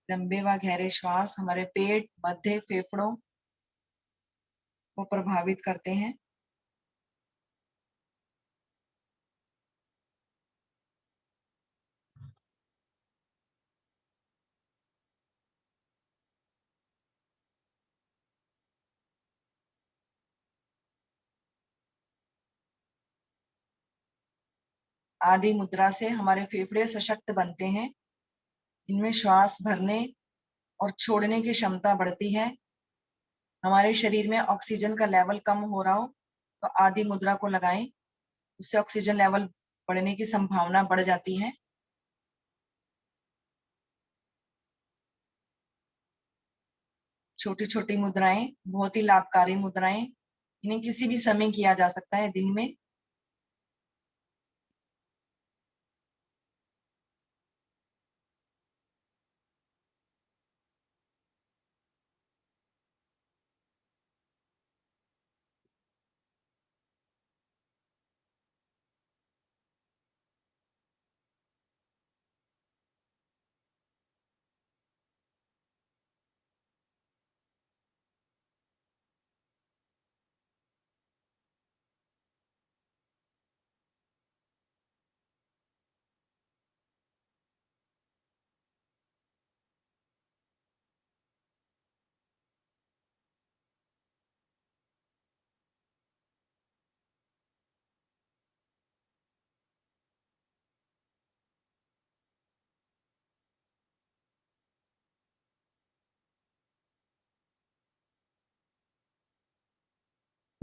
लंबे व गहरे श्वास हमारे पेट, मध्य, फेफड़ों को प्रभावित करते हैं। आदि मुद्रा से हमारे फेफड़े सशक्त बनते हैं। इनमें श्वास भरने और छोड़ने की क्षमता बढ़ती है। हमारे शरीर में ऑक्सीजन का लेवल कम हो रहा हो तो आदि मुद्रा को लगाएं, उससे ऑक्सीजन लेवल बढ़ने की संभावना बढ़ जाती है। छोटी छोटी मुद्राएं बहुत ही लाभकारी मुद्राएं, इन्हें किसी भी समय किया जा सकता है दिन में।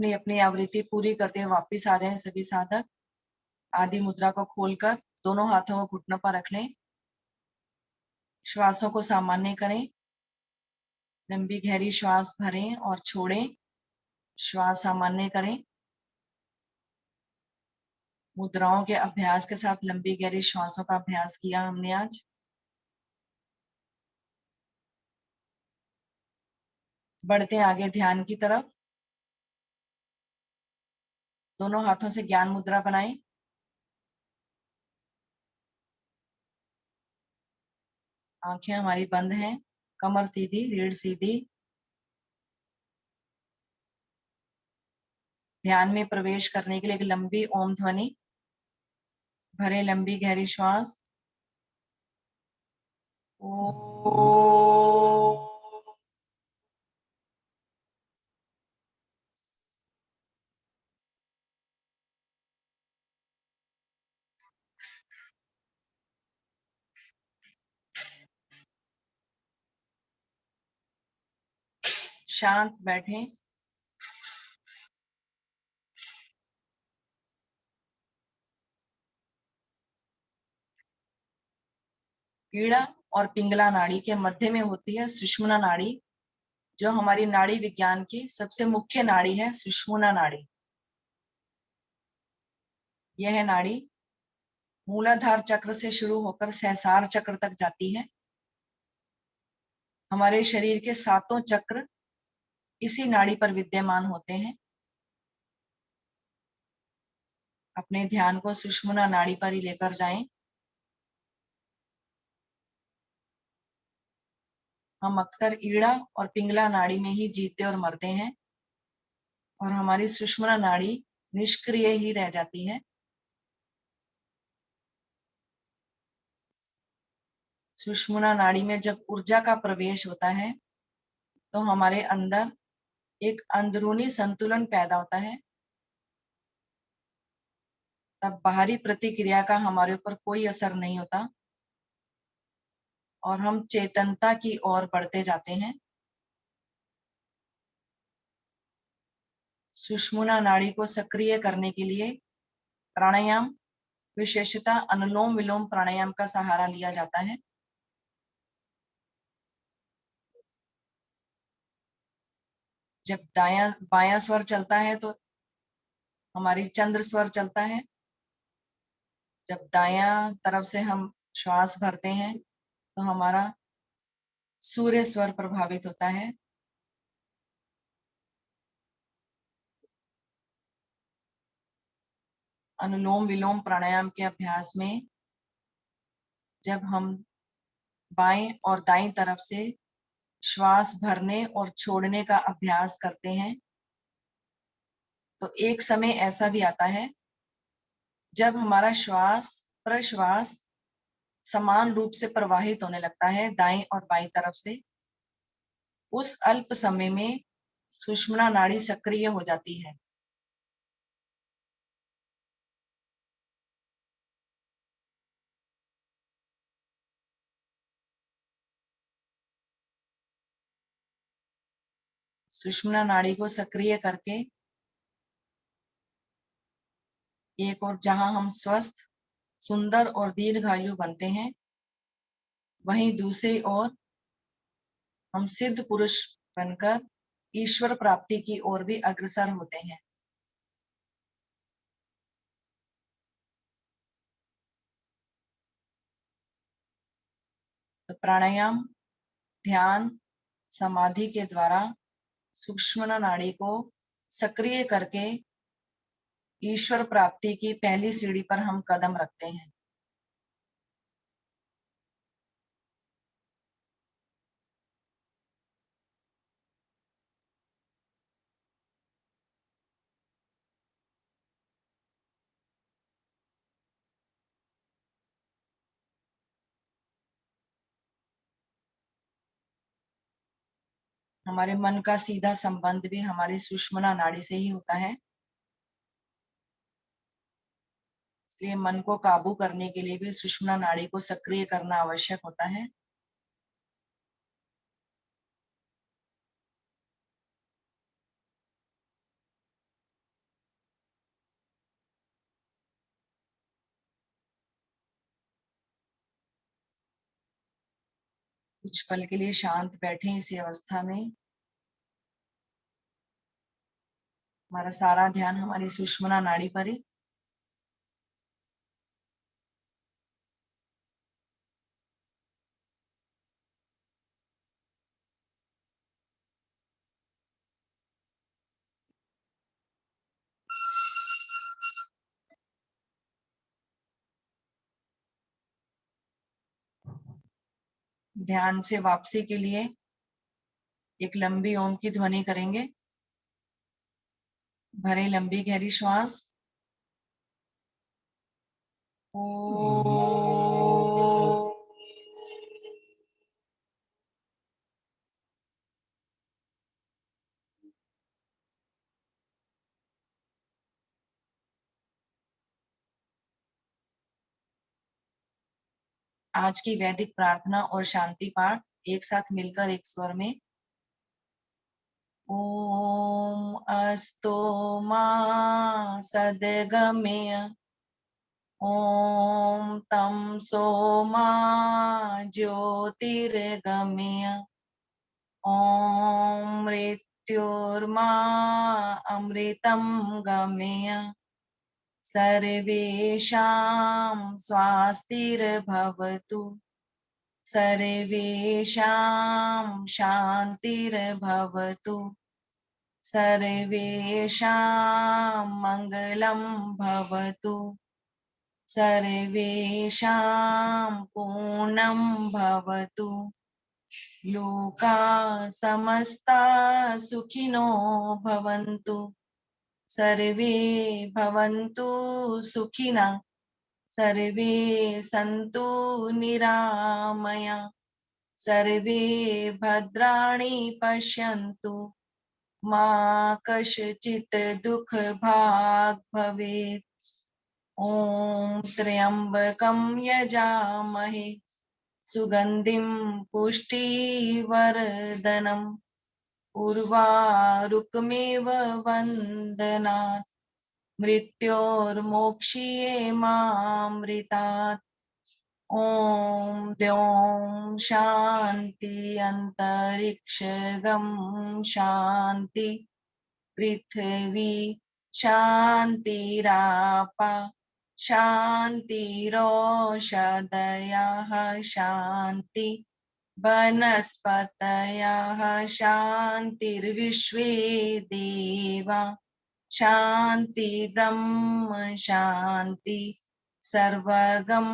अपनी अपनी आवृत्ति पूरी करते हुए वापिस आ रहे हैं सभी साधक। आदि मुद्रा को खोलकर दोनों हाथों को घुटनों पर रख लें। श्वासों को सामान्य करें। लंबी गहरी श्वास भरें और छोड़ें। श्वास सामान्य करें। मुद्राओं के अभ्यास के साथ लंबी गहरी श्वासों का अभ्यास किया हमने आज। बढ़ते आगे ध्यान की तरफ। दोनों हाथों से ज्ञान मुद्रा बनाएं। आंखें हमारी बंद हैं, कमर सीधी, रीढ़ सीधी। ध्यान में प्रवेश करने के लिए एक लंबी ओम ध्वनि भरे, लंबी गहरी श्वास। ओ। शांत बैठें। ईड़ा और पिंगला नाड़ी के मध्य में होती है सुषुम्ना नाड़ी, जो हमारी नाड़ी विज्ञान की सबसे मुख्य नाड़ी है। सुषुम्ना नाड़ी, यह नाड़ी मूलाधार चक्र से शुरू होकर सहस्रार चक्र तक जाती है। हमारे शरीर के सातों चक्र इसी नाड़ी पर विद्यमान होते हैं। अपने ध्यान को सुषुम्ना नाड़ी पर ही लेकर जाएं। हम अक्सर ईड़ा और पिंगला नाड़ी में ही जीते और मरते हैं, और हमारी सुषुम्ना नाड़ी निष्क्रिय ही रह जाती है। सुषुम्ना नाड़ी में जब ऊर्जा का प्रवेश होता है तो हमारे अंदर एक अंदरूनी संतुलन पैदा होता है। तब बाहरी प्रतिक्रिया का हमारे ऊपर कोई असर नहीं होता और हम चेतनता की ओर बढ़ते जाते हैं। सुषुम्ना नाड़ी को सक्रिय करने के लिए प्राणायाम, विशेषतः अनुलोम विलोम प्राणायाम का सहारा लिया जाता है। जब दायां बायां स्वर चलता है तो हमारी चंद्र स्वर चलता है। जब दायां तरफ से हम श्वास भरते हैं तो हमारा सूर्य स्वर प्रभावित होता है। अनुलोम विलोम प्राणायाम के अभ्यास में जब हम बाएं और दाईं तरफ से श्वास भरने और छोड़ने का अभ्यास करते हैं, तो एक समय ऐसा भी आता है जब हमारा श्वास प्रश्वास समान रूप से प्रवाहित होने लगता है दाईं और बाईं तरफ से। उस अल्प समय में सुषुम्ना नाड़ी सक्रिय हो जाती है। सुषुम्ना नाड़ी को सक्रिय करके एक और जहां हम स्वस्थ, सुंदर और दीर्घायु बनते हैं, वहीं दूसरी ओर हम सिद्ध पुरुष बनकर ईश्वर प्राप्ति की ओर भी अग्रसर होते हैं। तो प्राणायाम, ध्यान, समाधि के द्वारा सुषुम्ना नाड़ी को सक्रिय करके ईश्वर प्राप्ति की पहली सीढ़ी पर हम कदम रखते हैं। हमारे मन का सीधा संबंध भी हमारी सुषुम्ना नाड़ी से ही होता है, इसलिए मन को काबू करने के लिए भी सुषुम्ना नाड़ी को सक्रिय करना आवश्यक होता है। कुछ पल के लिए शांत बैठे इसी अवस्था में। हमारा सारा ध्यान हमारी सुषुम्ना नाड़ी पर है। ध्यान से वापसी के लिए एक लंबी ओम की ध्वनि करेंगे। भरे लंबी गहरी श्वास। आज की वैदिक प्रार्थना और शांति पाठ एक साथ मिलकर एक स्वर में। ओम अस्तो मा सद्गमय, ओम तं सोमा ज्योतिर्गमय, ओम मृत्युर्मा अमृतं गमय, सर्वेषां स्वास्तिर्भवतु, सर्वेषां शान्तिर्भवतु, सर्वेषां मङ्गलं भवतु, सर्वेषां पूर्णं भवतु, लोका समस्ता सुखिनो भवन्तु, सर्वे भवन्तु सुखिनः, सर्वे सन्तु निरामया, सर्वे भद्राणि पश्यन्तु, मा कश्चित् दुःखभाग् भवेत्। ओम त्र्यंबकं यजामहे सुगंधिं पुष्टिवर्धनम्, उर्वारुकमेव वन्दनात्, मृत्योर्मोक्ष्येमामृतात्। ओम द्यौं शांति अंतरिक्षगं शांति, पृथ्वी शांतिरापा शांतिरोषधयः शांति, वनस्पतयः शांतिर्विश्वे देवा शांति, ब्रह्म शांति, सर्वगं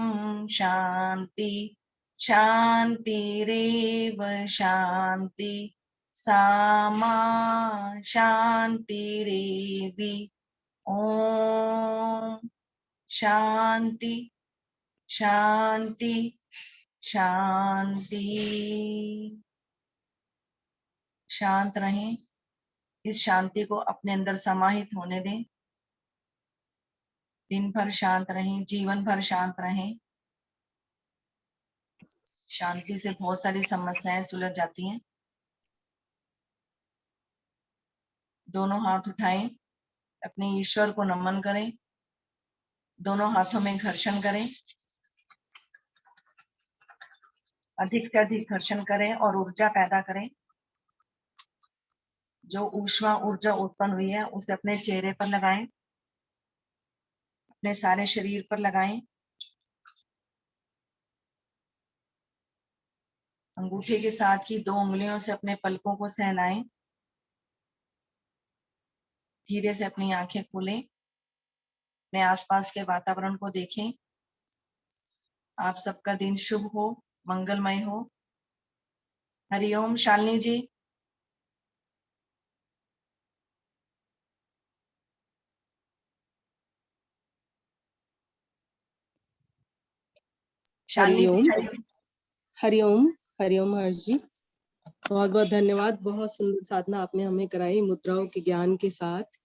शांति, शान्तिरेव शान्ति सामा शान्तिरेवि। ओम शांति शांति शांति। शांत रहें, इस शांति को अपने अंदर समाहित होने दें। दिन भर शांत रहें, जीवन भर शांत रहें। शांति से बहुत सारी समस्याएं सुलझ जाती हैं। दोनों हाथ उठाएं, अपने ईश्वर को नमन करें, दोनों हाथों में घर्षण करें, अधिक से अधिक घर्षण करें और ऊर्जा पैदा करें। जो ऊष्मा ऊर्जा उत्पन्न हुई है उसे अपने चेहरे पर लगाएं, अपने सारे शरीर पर लगाएं। अंगूठे के साथ की 2 उंगलियों से अपने पलकों को सहलाएं। धीरे से अपनी आंखें खोलें, अपने आसपास के वातावरण को देखें। आप सबका दिन शुभ हो, मंगलमय हो। हरिओम। शालिनी जी। शालिनी हरिओम। जी, हरिओम। हरिओम। हरिओम हर्ष जी, बहुत बहुत धन्यवाद। बहुत सुंदर साधना आपने हमें कराई मुद्राओं के ज्ञान के साथ।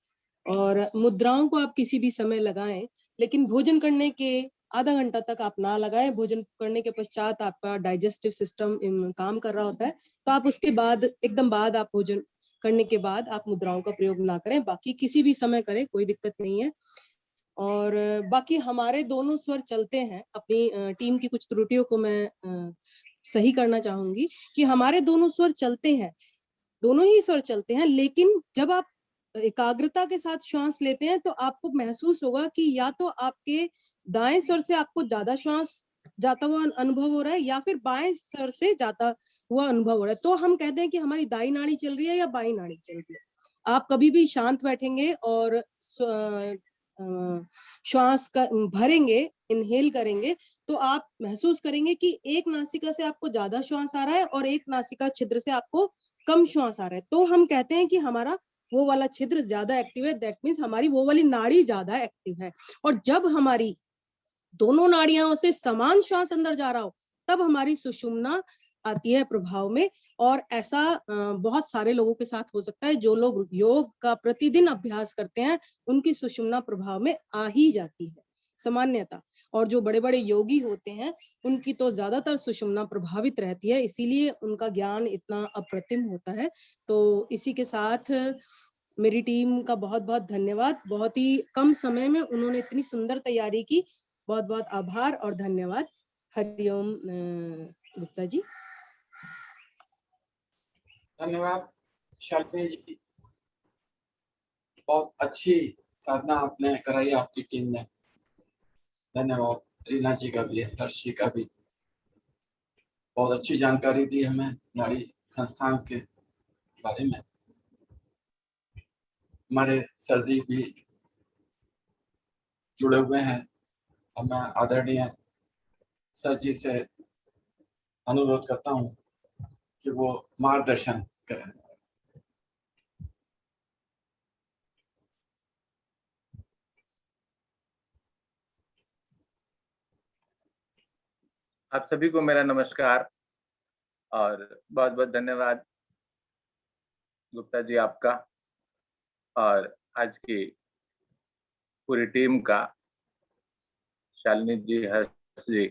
और मुद्राओं को आप किसी भी समय लगाएं, लेकिन भोजन करने के आधा घंटा तक आप ना लगाएं। भोजन करने के पश्चात आपका डाइजेस्टिव सिस्टम काम कर रहा होता है, तो आप उसके बाद एकदम बाद आप भोजन करने के बाद आप मुद्राओं का प्रयोग ना करें। बाकी किसी भी समय करें, कोई दिक्कत नहीं है। और बाकी हमारे दोनों स्वर चलते हैं। अपनी टीम की कुछ त्रुटियों को मैं सही करना चाहूंगी कि हमारे दोनों स्वर चलते हैं, दोनों ही स्वर चलते हैं, लेकिन जब आप एकाग्रता के साथ श्वास लेते हैं तो आपको महसूस होगा कि या तो आपके दाएं स्वर से आपको ज्यादा श्वास जाता हुआ अनुभव हो रहा है या फिर बाएं स्वर से जाता हुआ अनुभव हो रहा है। तो हम कहते हैं कि हमारी दाई नाड़ी चल रही है या बाई नाड़ी चल रही है। आप कभी भी शांत बैठेंगे और श्वास का भरेंगे, इनहेल करेंगे, तो आप महसूस करेंगे कि एक नासिका से आपको ज्यादा श्वास आ रहा है और एक नासिका छिद्र से आपको कम श्वास आ रहा है। तो हम कहते हैं कि हमारा वो वाला छिद्र ज्यादा एक्टिव है, दैट मीन्स हमारी वो वाली नाड़ी ज्यादा एक्टिव है। और जब हमारी दोनों नाड़ियों से समान श्वास अंदर जा रहा हो तब हमारी सुषुम्ना आती है प्रभाव में। और ऐसा बहुत सारे लोगों के साथ हो सकता है। जो लोग योग का प्रतिदिन अभ्यास करते हैं उनकी सुषुम्ना प्रभाव में आ ही जाती है सामान्यता। और जो बड़े बड़े योगी होते हैं उनकी तो ज्यादातर सुषुम्ना प्रभावित रहती है, इसीलिए उनका ज्ञान इतना अप्रतिम होता है। तो इसी के साथ मेरी टीम का बहुत बहुत धन्यवाद। बहुत ही कम समय में उन्होंने इतनी सुंदर तैयारी की। बहुत बहुत आभार और धन्यवाद। हरिओम गुप्ता जी। धन्यवाद शालिनी जी, बहुत अच्छी साधना आपने कराई आपकी टीम ने। धन्यवाद रीना जी का भी, हर्ष जी का भी। बहुत अच्छी जानकारी दी हमें नाड़ी संस्थान के बारे में। हमारे सर जी भी जुड़े हुए हैं। और मैं आदरणीय सर जी से अनुरोध करता हूं कि वो मार्गदर्शन करें। आप सभी को मेरा नमस्कार और बहुत बहुत धन्यवाद गुप्ता जी आपका और आज की पूरी टीम का, शालिनी जी, हर्ष जी,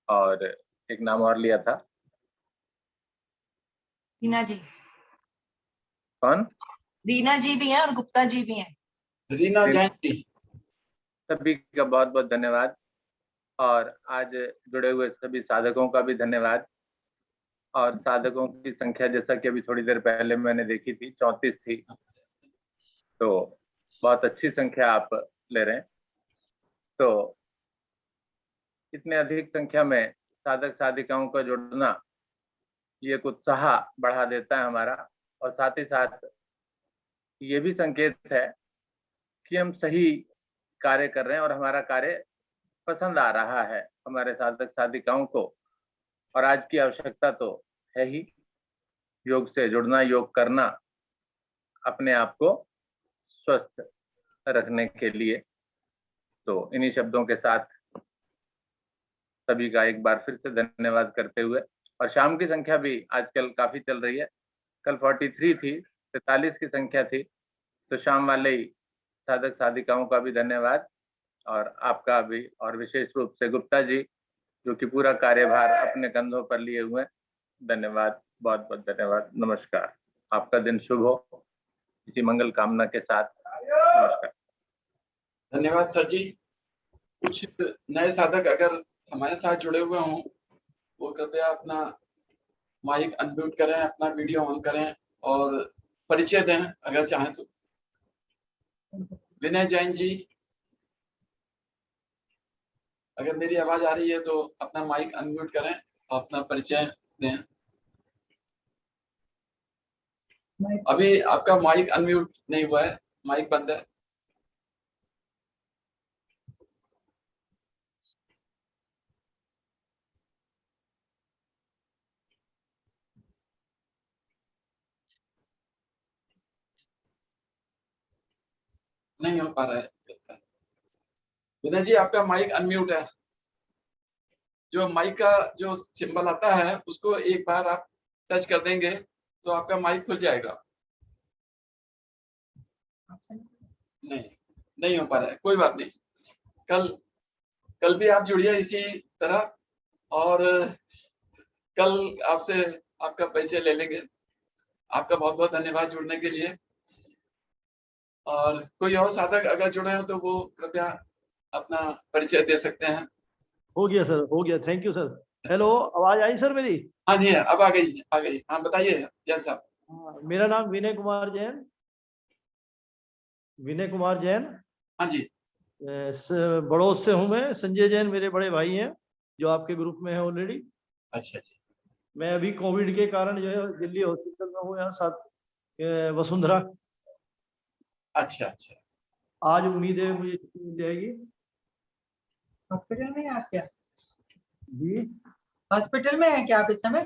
और एक नाम और लिया था, रीना जी। कौन? रीना जी भी हैं और गुप्ता जी भी हैं। रीना जैन जी। सभी का बहुत बहुत धन्यवाद और आज जुड़े हुए सभी साधकों का भी धन्यवाद। और साधकों की संख्या जैसा कि अभी थोड़ी देर पहले मैंने देखी थी 34 थी, तो बहुत अच्छी संख्या आप ले रहे हैं। तो इतने अधिक संख्या में साधक साधिकाओं का जुड़ना ये एक उत्साह बढ़ा देता है हमारा, और साथ ही साथ ये भी संकेत है कि हम सही कार्य कर रहे हैं और हमारा कार्य पसंद आ रहा है हमारे साधक साधिकाओं को। और आज की आवश्यकता तो है ही योग से जुड़ना, योग करना अपने आप को स्वस्थ रखने के लिए। तो इन्हीं शब्दों के साथ सभी का एक बार फिर से धन्यवाद करते हुए, और शाम की संख्या भी आजकल काफी चल रही है, कल 43 थी, 43 की संख्या थी, तो शाम वाले ही साधक साधिकाओं का भी धन्यवाद और आपका भी, और विशेष रूप से गुप्ता जी जो कि पूरा कार्यभार अपने कंधों पर लिए हुए। धन्यवाद, बहुत बहुत धन्यवाद। नमस्कार, आपका दिन शुभ हो, इसी मंगल कामना के साथ नमस्कार। धन्यवाद सर जी। कुछ नए साधक अगर हमारे साथ जुड़े हुए हों वो कृपया अपना माइक अनम्यूट करें, अपना वीडियो ऑन करें और परिचय दें अगर चाहें तो। विनय जैन जी, अगर मेरी आवाज आ रही है तो अपना माइक अनम्यूट करें और अपना परिचय दें। अभी आपका माइक अनम्यूट नहीं हुआ है, माइक बंद है। नहीं हो पा रहा है। विनय जी आपका माइक अनम्यूट है। जो माइक का जो सिंबल आता है उसको एक बार आप टच कर देंगे तो आपका माइक खुल जाएगा। नहीं हो पा रहा है, कोई बात नहीं। कल भी आप जुड़िए इसी तरह और कल आपसे आपका परिचय ले लेंगे। आपका बहुत बहुत धन्यवाद जुड़ने के लिए। और कोई और साधक अगर जुड़े हो तो वो कृपया अपना परिचय दे सकते हैं। हो गया सर, हो गया। Thank you sir. हेलो, आवाज आई सर मेरी? हाँ जी, अब आ गई आ गई। हाँ बताइए जैन साहब। हाँ, मेरा नाम विनय कुमार जैन। विनय कुमार जैन। हाँ जी। बड़ौद से हूँ मैं। संजय जैन मेरे बड़े भाई हैं जो आपके ग्रुप में है ऑलरेडी। अच्छा जी। मैं अभी कोविड के कारण जो है दिल्ली हॉस्पिटल में हूँ, यहाँ साथ वसुंधरा। अच्छा अच्छा। आज उम्मीद है मुझे छुट्टी मिल जाएगी। हॉस्पिटल में हैं आप क्या? जी हॉस्पिटल में है क्या आप इस समय?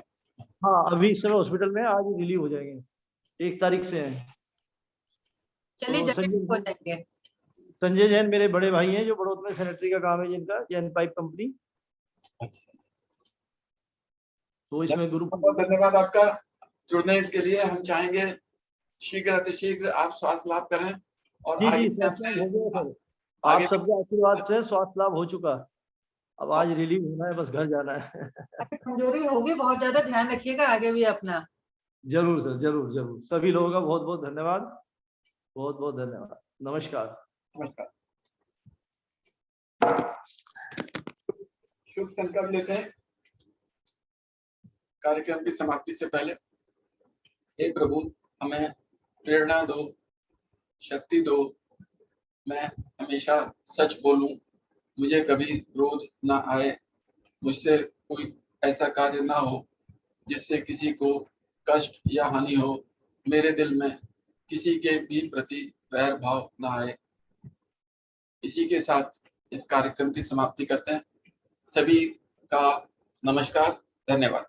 हाँ, अभी इस समय हॉस्पिटल में, आज रिलीव हो जाएंगे, 1 तारीख से हैं। चलिए तो जल्दी हो जाएंगे। संजय जैन मेरे बड़े भाई हैं जो बड़ौद में सैनिटरी का काम है जिनका, जैन पाइप कंपनी। तो इसमें ग्रुप। बहुत धन्यवाद आपका जुड़ने के लिए। हम चाहेंगे शीघ्र अतिशीघ्र आप स्वास्थ्य लाभ करें और जी आगे जी, भी स्वास्थ्य लाभ हो गया सर। आप आगे सबके आशीर्वाद से स्वास्थ्य लाभ हो चुका। अब आज रिलीव होना है, बस घर जाना है। कमजोरी होगी, बहुत ज्यादा ध्यान रखिएगा आगे भी अपना। जरूर सर, जरूर जरूर। सभी लोगों का बहुत बहुत धन्यवाद, बहुत बहुत धन्यवाद। नमस्कार। नमस्कार। शुभ संकल्प लेते हैं कार्यक्रम की समाप्ति से पहले। हे प्रभु, हमें प्रेरणा दो, शक्ति दो, मैं हमेशा सच बोलूं, मुझे कभी क्रोध ना आए, मुझसे कोई ऐसा कार्य ना हो जिससे किसी को कष्ट या हानि हो, मेरे दिल में किसी के भी प्रति वैर भाव ना आए। इसी के साथ इस कार्यक्रम की समाप्ति करते हैं। सभी का नमस्कार, धन्यवाद।